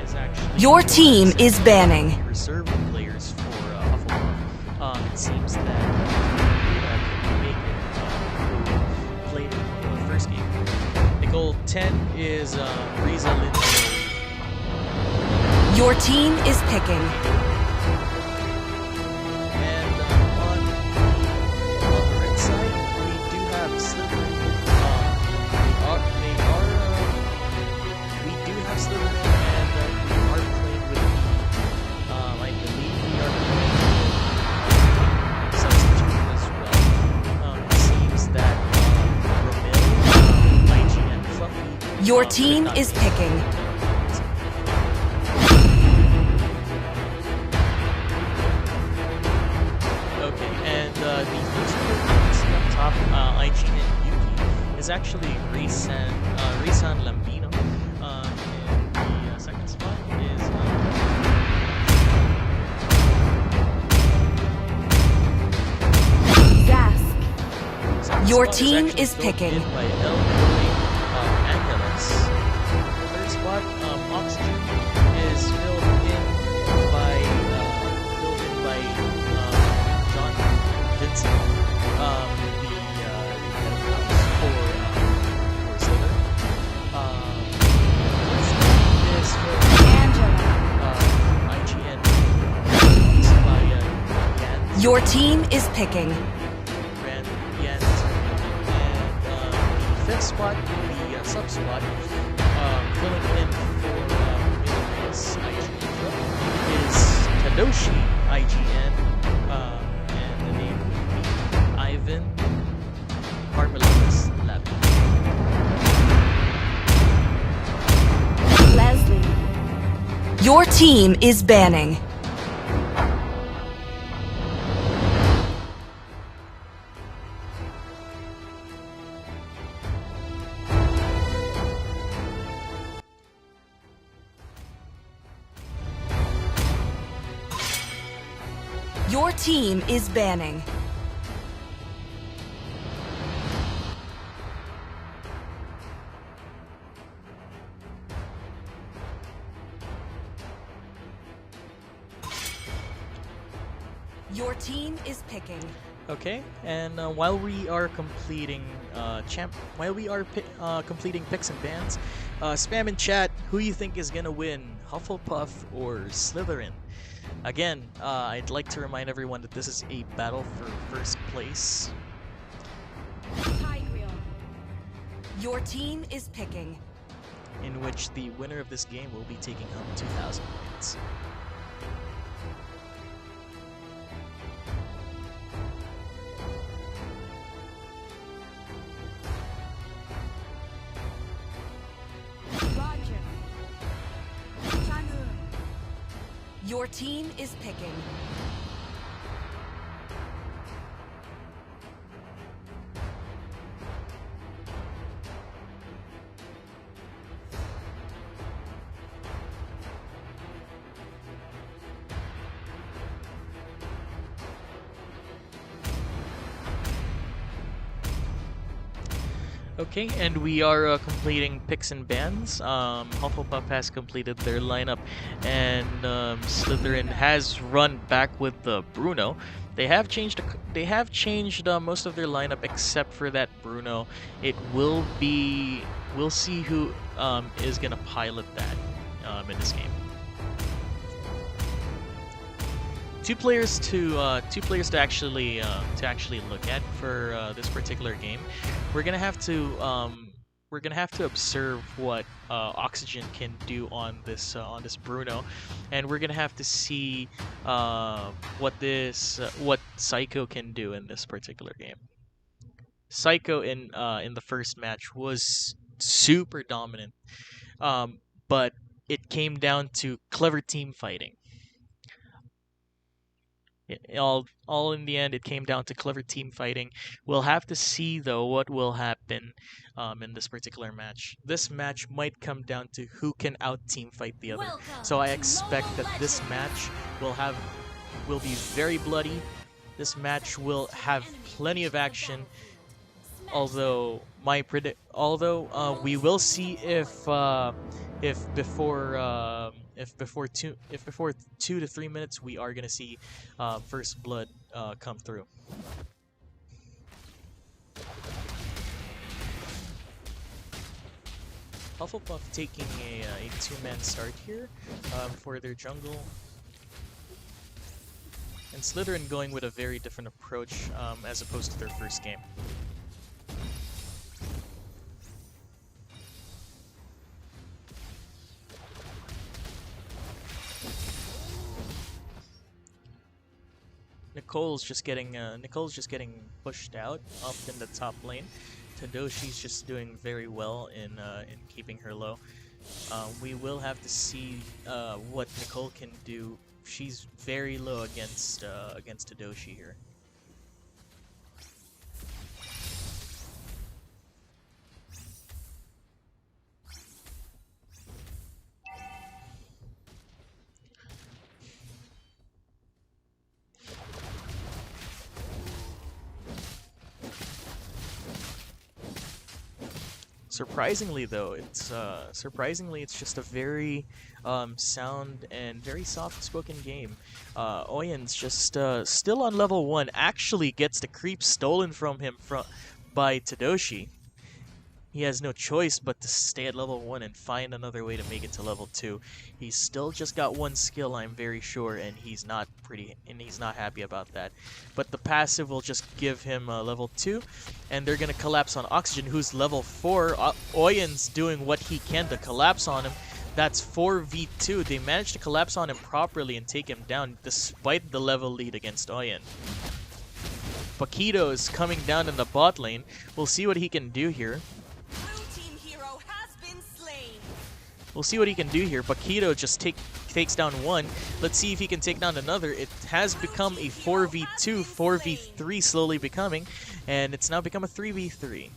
is actually. Your team is banning. Reserve players for Hufflepuff. It seems that who played in the first game. The goal 10 is Riza Lindo. Your team is picking. And on the red side, we do have Slytherin. We do have Slytherin, and we are playing with the. I believe we are playing with substitute as well. It seems that Romil, Lychee, and Fluffy. Your team is picking. Okay, and the first player you see up top, IG and Yuki, is actually Risan Lambino. And the second spot is second Your spot team actually is filled picking. in by El Angeles. Third spot, Oxygen, is filled in by John Vincent, the head of house for Slytherin. Fourth spot is filled IGN by Yan. Your team is picking. Ran Yan. And the fifth spot, the sub spot, filling in for Mila's IGN is Tadoshi IGN, and the name would be Ivan Carmelonis Lavin. Your team is banning. Your team is banning. Your team is picking. Okay, and while we are completing completing picks and bans, spam in chat who you think is gonna win, Hufflepuff or Slytherin. Again, I'd like to remind everyone that this is a battle for first place. Your team is picking. In which the winner of this game will be taking home 2,000 points. Your team is picking. Okay, and we are completing picks and bans. Hufflepuff has completed their lineup, and Slytherin has run back with Bruno. They have changed. They have changed most of their lineup except for that Bruno. It will be. We'll see who is gonna pilot that in this game. Two players to actually look at for this particular game. We're gonna have to observe what Oxygen can do on this Bruno, and we're gonna have to see what Psycho can do in this particular game. Psycho in the first match was super dominant, but it came down to clever team fighting. All in the end, it came down to clever team fighting. We'll have to see though what will happen in this particular match. This match might come down to who can out team fight the other. So I expect that this match will be very bloody. This match will have plenty of action. Although we will see if before 2 to 3 minutes we are gonna see first blood come through. Hufflepuff taking a two-man start here for their jungle, and Slytherin going with a very different approach as opposed to their first game. Nicole's just getting pushed out up in the top lane. Tadoshi's just doing very well in keeping her low. We will have to see what Nicole can do. She's very low against Tadoshi here. Surprisingly, though, it's just a very sound and very soft-spoken game. Oyen's just still on level 1. Actually gets the creep stolen from him by Tadoshi. He has no choice but to stay at level 1 and find another way to make it to level 2. He's still just got one skill, I'm very sure, and he's not happy about that. But the passive will just give him level 2, and they're gonna collapse on Oxygen, who's level 4. Oyen's doing what he can to collapse on him. That's 4v2. They managed to collapse on him properly and take him down, despite the level lead against Oyen. Paquito is coming down in the bot lane. We'll see what he can do here. We'll see what he can do here. Paquito just takes down one. Let's see if he can take down another. It has become a 4v2, 4v3 slowly becoming, and it's now become a 3v3.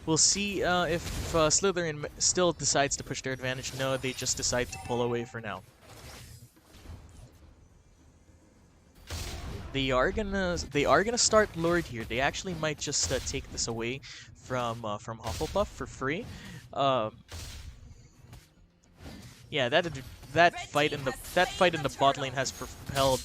We'll see if Slytherin still decides to push their advantage. No, they just decide to pull away for now. They are gonna start Lord here. They actually might just take this away from Hufflepuff for free. Yeah, that fight in the bot lane has propelled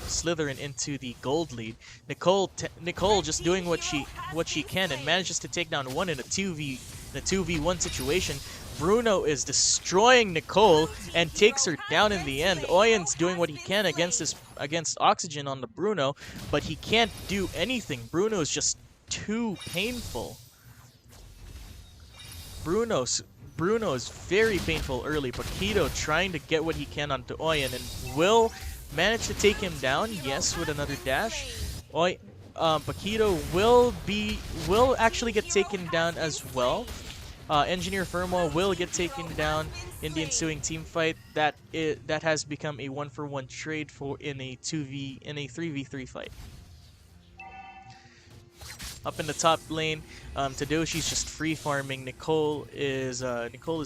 Slytherin into the gold lead. Nicole just doing what she can and manages to take down one in a 2v1 situation. Bruno is destroying Nicole and takes her down in the end. Oyen's doing what he can against Oxygen on the Bruno, but he can't do anything. Bruno is just too painful. Bruno is very painful early. Paquito trying to get what he can onto Oyen and will manage to take him down. Yes, with another dash. Paquito will actually get taken down as well. Engineer Firmo will get taken down in the ensuing team fight. That has become a 1-for-1 trade for in a 3v3 fight. Up in the top lane, Tadoshi's just free farming. Nicole is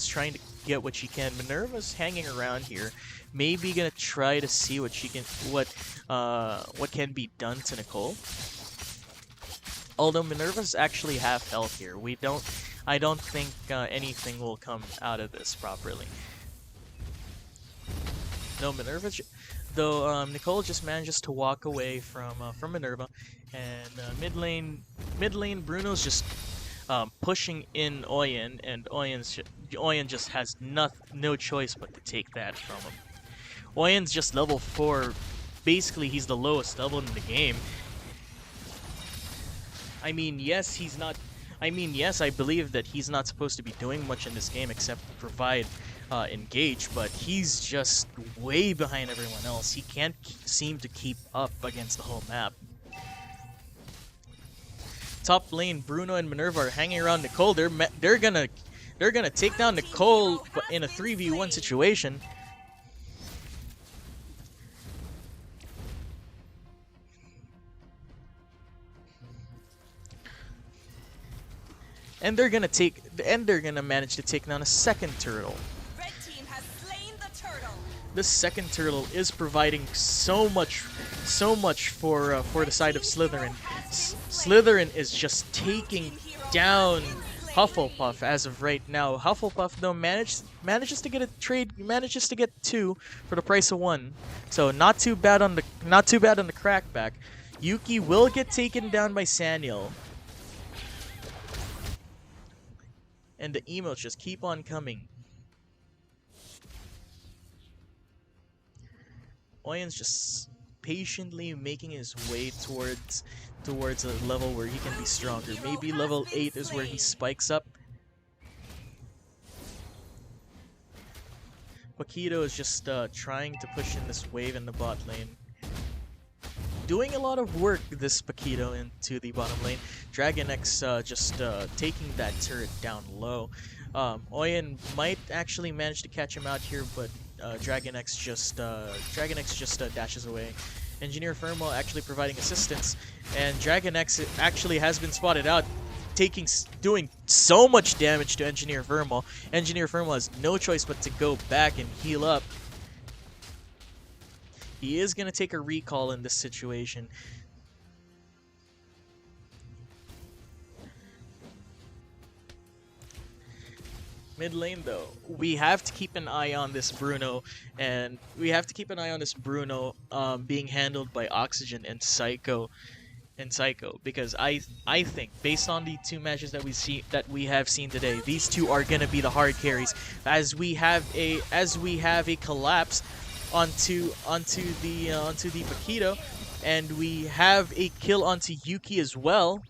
trying to get what she can. Minerva's hanging around here, maybe gonna try to see what she can what can be done to Nicole. Although Minerva's actually half health here, I don't think anything will come out of this properly. No, though Nicole just manages to walk away from Minerva, and mid lane Bruno's just pushing in Oyen, and Oyen just has no choice but to take that from him. Oyen's just level 4. Basically, he's the lowest level in the game. I mean, yes, I believe that he's not supposed to be doing much in this game except provide engage, but he's just way behind everyone else. He can't seem to keep up against the whole map. Top lane, Bruno and Minerva are hanging around Nicole. They're gonna take down Nicole in a 3v1 situation. And they're gonna manage to take down a second turtle. Red team has slain the turtle. This second turtle is providing so much for the side of Slytherin. Slytherin is just taking down Hufflepuff as of right now. Hufflepuff though manages to get 2 for the price of 1. So not too bad on the crackback. Yuki will get taken down by Saniel. And the emotes just keep on coming. Oyen's just patiently making his way towards a level where he can be stronger. Maybe level 8 is where he spikes up. Paquito is just trying to push in this wave in the bot lane. Doing a lot of work, this Paquito, into the bottom lane. Dragon X just taking that turret down low. Oyen might actually manage to catch him out here, but Dragon X just dashes away. Engineer Firmo actually providing assistance, and Dragon X actually has been spotted out, doing so much damage to Engineer Firmo. Engineer Firmo has no choice but to go back and heal up. He is going to take a recall in this situation. Mid lane though, we have to keep an eye on this Bruno, and we have to keep an eye on this Bruno being handled by Oxygen and Psycho, because I think based on the 2 matches that we have seen today, these 2 are gonna be the hard carries as we have a collapse onto the Paquito, and we have a kill onto Yuki as well.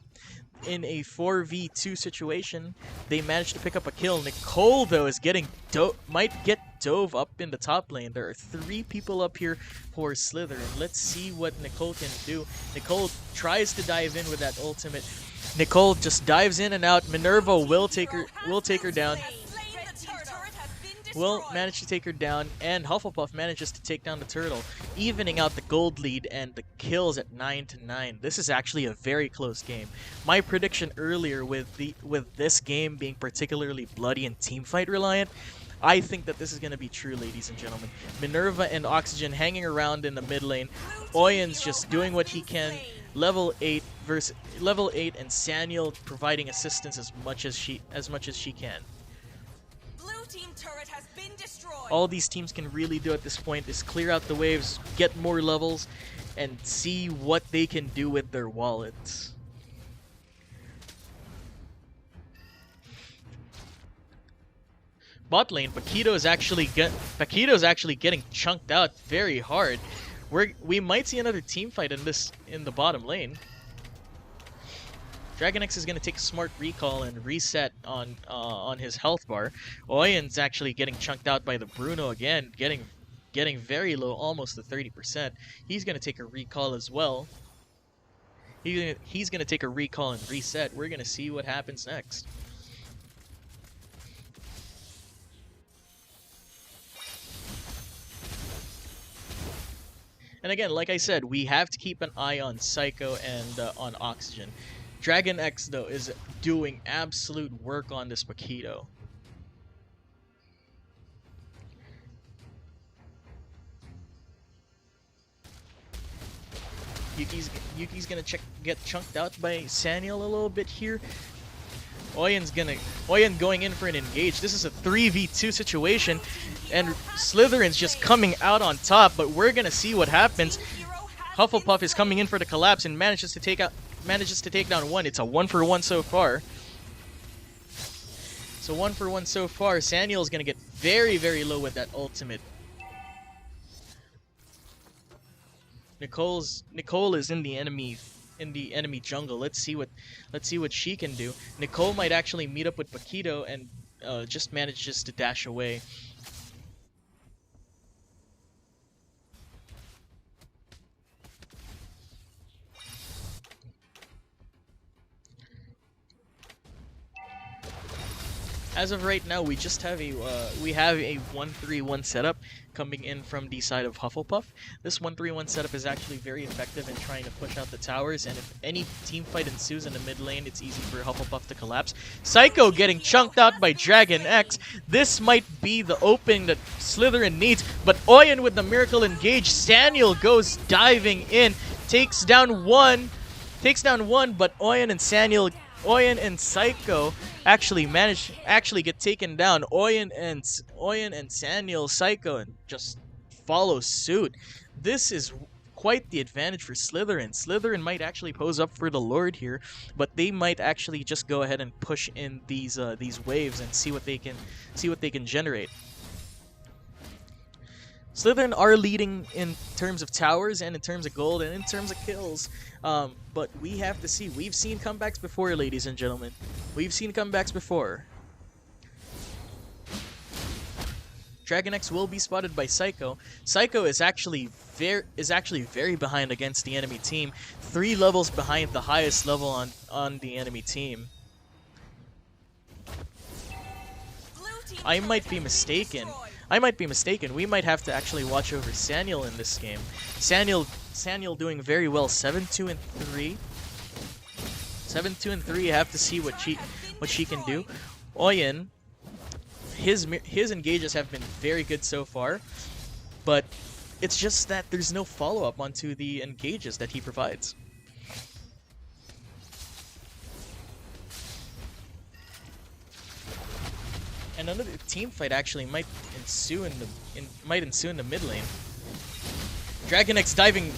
In a 4v2 situation, they managed to pick up a kill. Nicole though is might get dove up in the top lane. There are 3 people up here for Slytherin. Let's see what Nicole can do. Nicole tries to dive in with that ultimate. Nicole just dives in and out. Minerva will take her down. Will manage to take her down, and Hufflepuff manages to take down the turtle, evening out the gold lead and the kills at 9-9. This is actually a very close game. My prediction earlier with this game being particularly bloody and teamfight reliant, I think that this is going to be true, ladies and gentlemen. Minerva and Oxygen hanging around in the mid lane. Oyen's just doing what he can. Level 8 and Saniel providing assistance as much as she can. Team turret has been destroyed. All these teams can really do at this point is clear out the waves, get more levels, and see what they can do with their wallets. Bot lane, Paquito's actually getting chunked out very hard. We might see another team fight in the bottom lane. Dragon X is going to take a smart recall and reset on his health bar. Oyen's actually getting chunked out by the Bruno again, getting very low, almost to 30%. He's going to take a recall as well. He's going to take a recall and reset. We're going to see what happens next. And again, like I said, we have to keep an eye on Psycho and on Oxygen. Dragon X, though, is doing absolute work on this Paquito. Yuki's gonna get chunked out by Saniel a little bit here. Oyen going in for an engage. This is a 3v2 situation, and Slytherin's just coming out on top. But we're gonna see what happens. Hufflepuff is coming in for the collapse and manages to take down one. It's a 1-for-1 so far. So 1-for-1 so far. Saniel's gonna get very, very low with that ultimate. Nicole is in the enemy jungle. Let's see what she can do. Nicole might actually meet up with Paquito and just manages to dash away. As of right now, we just have a 1-3-1 setup coming in from the side of Hufflepuff. This 1-3-1 setup is actually very effective in trying to push out the towers, and if any team fight ensues in the mid lane, it's easy for Hufflepuff to collapse. Psycho getting chunked out by Dragon X. This might be the opening that Slytherin needs, but Oyen with the miracle engage. Saniel goes diving in, takes down one, but Oyen and Psycho actually get taken down. Oyen and Saniel, Psycho, and just follow suit. This is quite the advantage for Slytherin. Slytherin might actually pose up for the Lord here, but they might actually just go ahead and push in these waves and see what they can generate. Slytherin are leading in terms of towers and in terms of gold and in terms of kills. But we have to see. We've seen comebacks before, ladies and gentlemen. We've seen comebacks before. Dragon X will be spotted by Psycho. Psycho is actually very behind against the enemy team. 3 levels behind the highest level on the enemy team. I might be mistaken. We might have to actually watch over Saniel in this game. Saniel doing very well. 7-2-3. 7-2-3. Have to see what she can do. Oyen, his engages have been very good so far, but it's just that there's no follow-up onto the engages that he provides. And another team fight actually might ensue in the mid lane. Dragon X diving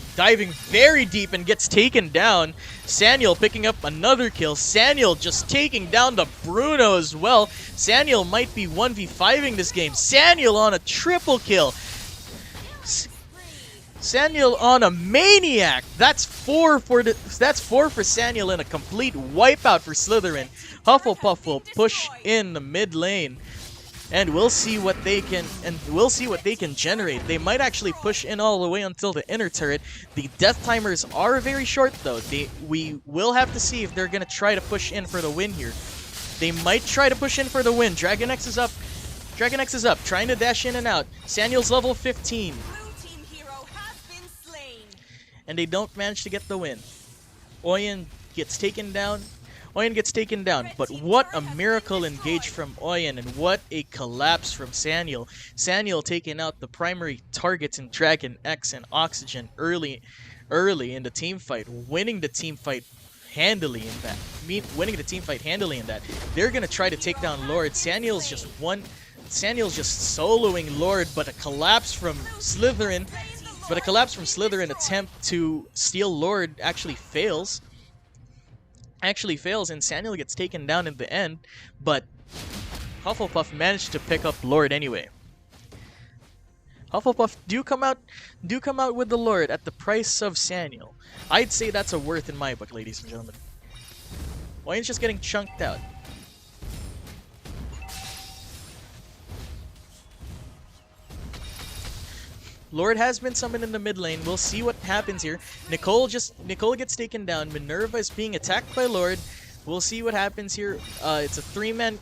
very deep and gets taken down. Saniel picking up another kill. Saniel just taking down the Bruno as well. Saniel might be 1v5ing this game. Saniel on a triple kill. Saniel on a maniac. That's 4 for Saniel and a complete wipeout for Slytherin. Hufflepuff will push in the mid lane, and we'll see what they can generate. They might actually push in all the way until the inner turret. The death timers are very short though. We will have to see if they're gonna try to push in for the win here. They might try to push in for the win. Dragon X is up, trying to dash in and out. Saniel's level 15. And they don't manage to get the win. Oyen gets taken down, but what a miracle engage from Oyen, and what a collapse from Saniel. Saniel taking out the primary targets in Dragon X and Oxygen early in the team fight, winning the team fight handily in that. They're gonna try to take down Lord. Saniel's just soloing Lord, but a collapse from Slytherin. Attempt to steal Lord actually fails. And Saniel gets taken down in the end, but Hufflepuff managed to pick up Lord anyway. Hufflepuff do come out with the Lord at the price of Saniel. I'd say that's a worth in my book, ladies and gentlemen. Oyen's just getting chunked out. Lord has been summoned in the mid lane. We'll see what happens here. Nicole gets taken down. Minerva is being attacked by Lord. We'll see what happens here. It's a three-man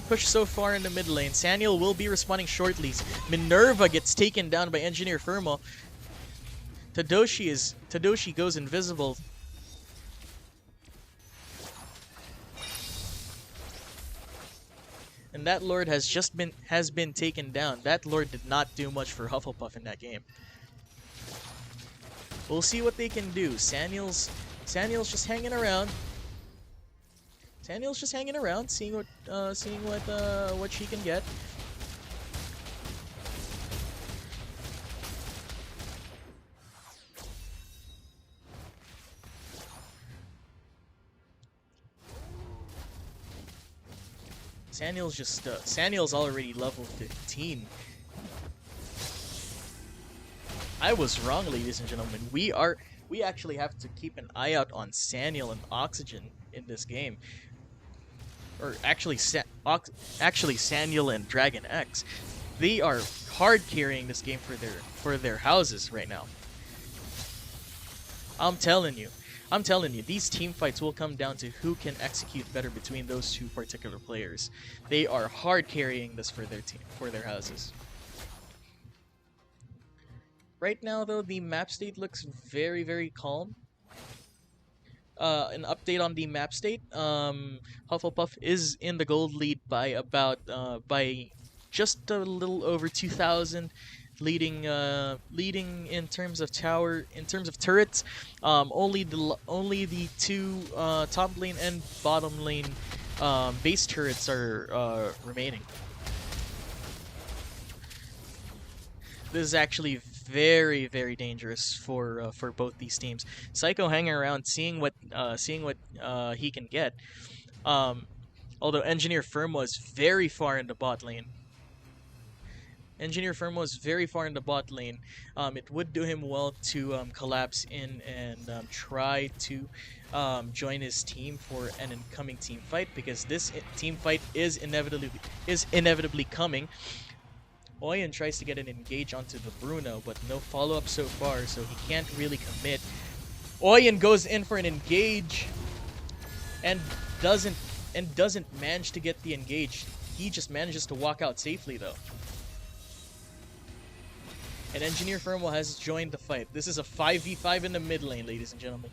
push so far in the mid lane. Saniel will be responding shortly. Minerva gets taken down by Engineer Firmo. Tadoshi goes invisible. And that Lord has been taken down. That Lord did not do much for Hufflepuff in that game. We'll see what they can do. Saniel's just hanging around. Saniel's just hanging around, seeing what she can get. Saniel's already level 15. I was wrong, ladies and gentlemen. We actually have to keep an eye out on Saniel and Oxygen in this game. Or actually Saniel and Dragon X. They are hard carrying this game for their houses right now. I'm telling you, these team fights will come down to who can execute better between those two particular players. They are hard carrying this for their houses. Right now, though, the map state looks very, very calm. An update on the map state: Hufflepuff is in the gold lead by just a little over 2,000. Leading in terms of turrets. Only the two top lane and bottom lane base turrets are remaining. This is actually very, very dangerous for both these teams. Psycho hanging around, seeing what he can get. Although Engineer Firm was very far in the bot lane. Engineer Firm was very far in the bot lane. It would do him well to collapse in and try to join his team for an incoming team fight, because this team fight is inevitably coming. Oyen tries to get an engage onto the Bruno, but no follow-up so far, so he can't really commit. Oyen goes in for an engage and doesn't manage to get the engage. He just manages to walk out safely, though. And Engineer Firmo has joined the fight. This is a 5v5 in the mid lane, ladies and gentlemen.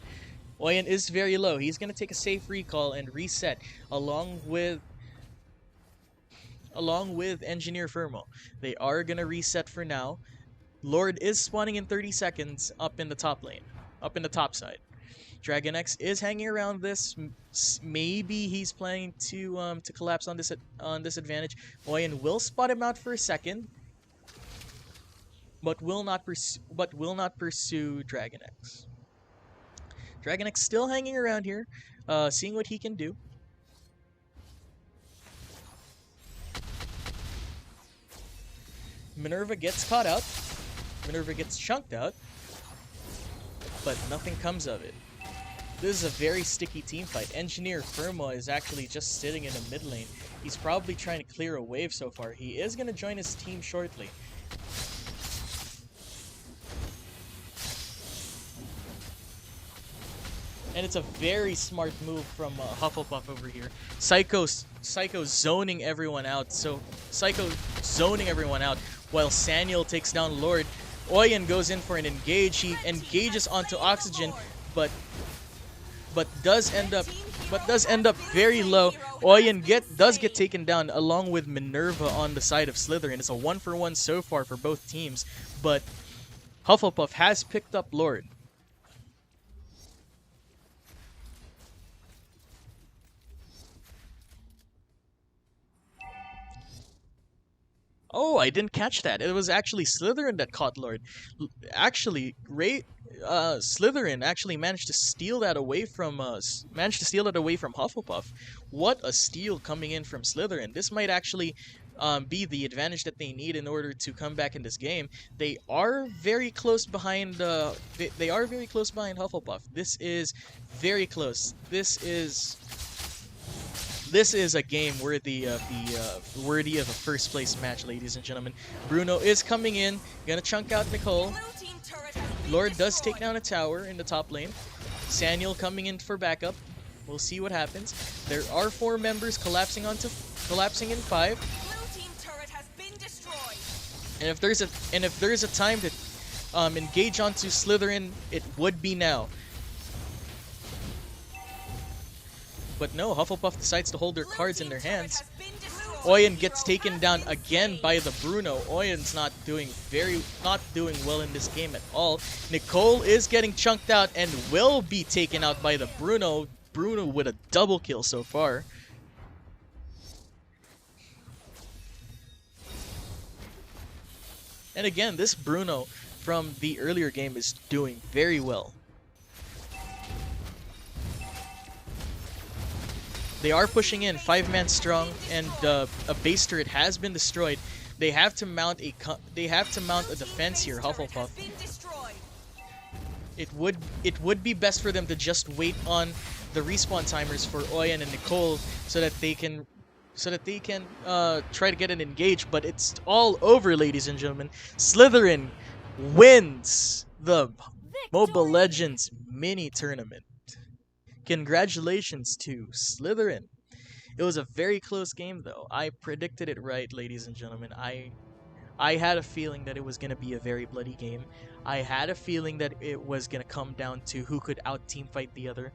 Oyen is very low. He's going to take a safe recall and reset along with Engineer Firmo. They are going to reset for now. Lord is spawning in 30 seconds up in the top lane, up in the top side. Dragon X is hanging around this. Maybe he's planning to collapse on this advantage. Oyen will spot him out for a second, but will not pursue Dragon X. Dragon X still hanging around here, seeing what he can do. Minerva gets caught out. Minerva gets chunked out, but nothing comes of it. This is a very sticky team fight. Engineer Firmo is actually just sitting in the mid lane. He's probably trying to clear a wave so far. He is going to join his team shortly. And it's a very smart move from Hufflepuff over here. Psycho zoning everyone out. So Psycho zoning everyone out while Saniel takes down Lord. Oyen goes in for an engage. He engages onto Oxygen, but does end up very low. Oyen does get taken down along with Minerva on the side of Slytherin. It's a 1-for-1 so far for both teams, but Hufflepuff has picked up Lord. Oh, I didn't catch that. It was actually Slytherin that caught Lord. Actually, Slytherin actually managed to steal that away from Hufflepuff. What a steal coming in from Slytherin. This might actually be the advantage that they need in order to come back in this game. They are very close behind. They are very close behind Hufflepuff. This is very close. This is a game worthy of a first place match, ladies and gentlemen. Bruno is coming in, gonna chunk out Nicole. Lord does take down a tower in the top lane. Saniel coming in for backup. We'll see what happens. There are 4 members collapsing in 5. And if there's a time to engage onto Slytherin, it would be now. But no, Hufflepuff decides to hold their cards in their hands. Oyen gets taken down again by the Bruno. Oyen's not doing well in this game at all. Nicole is getting chunked out and will be taken out by the Bruno. Bruno with a double kill so far. And again, this Bruno from the earlier game is doing very well. They are pushing in 5-man strong, and a base turret has been destroyed. They have to mount a defense here, Hufflepuff. It would be best for them to just wait on the respawn timers for Oyen and Nicole so that they can try to get an engage, but it's all over, ladies and gentlemen. Slytherin wins the Mobile Legends mini tournament. Congratulations to Slytherin. It was a very close game, though. I predicted it right, ladies and gentlemen. I had a feeling that it was going to be a very bloody game. I had a feeling that it was going to come down to who could out team fight the other,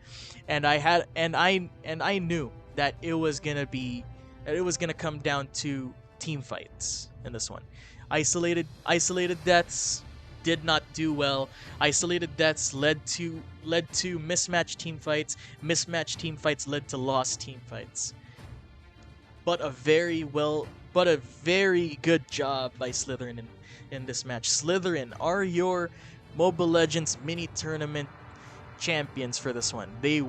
and I knew that it was going to come down to team fights in this one. Isolated deaths did not do well. Isolated deaths led to mismatched team fights. Mismatched team fights led to lost team fights. But a very good job by Slytherin in this match. Slytherin are your Mobile Legends mini tournament champions for this one. They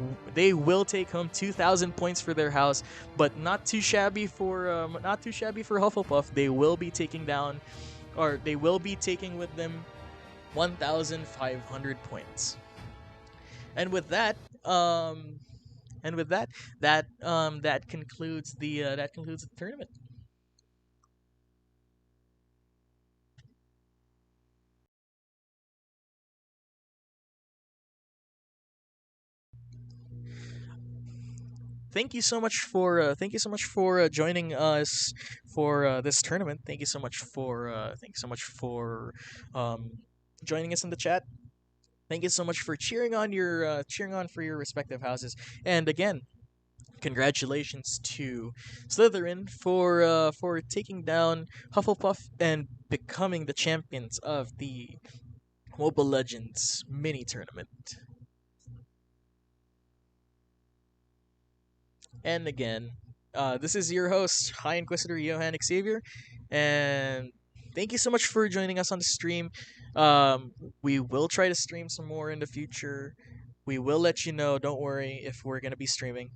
will take home 2,000 points for their house, but not too shabby for Hufflepuff. They will be taking with them 1,500 points. And with that, that concludes the tournament. Thank you so much for joining us for this tournament. Thank you so much for joining us in the chat. Thank you so much for cheering on for your respective houses. And again, congratulations to Slytherin for taking down Hufflepuff and becoming the champions of the Mobile Legends mini tournament. And again, this is your host, High Inquisitor Johann Xavier, and thank you so much for joining us on the stream. We will try to stream some more in the future. We will let you know, don't worry, if we're going to be streaming.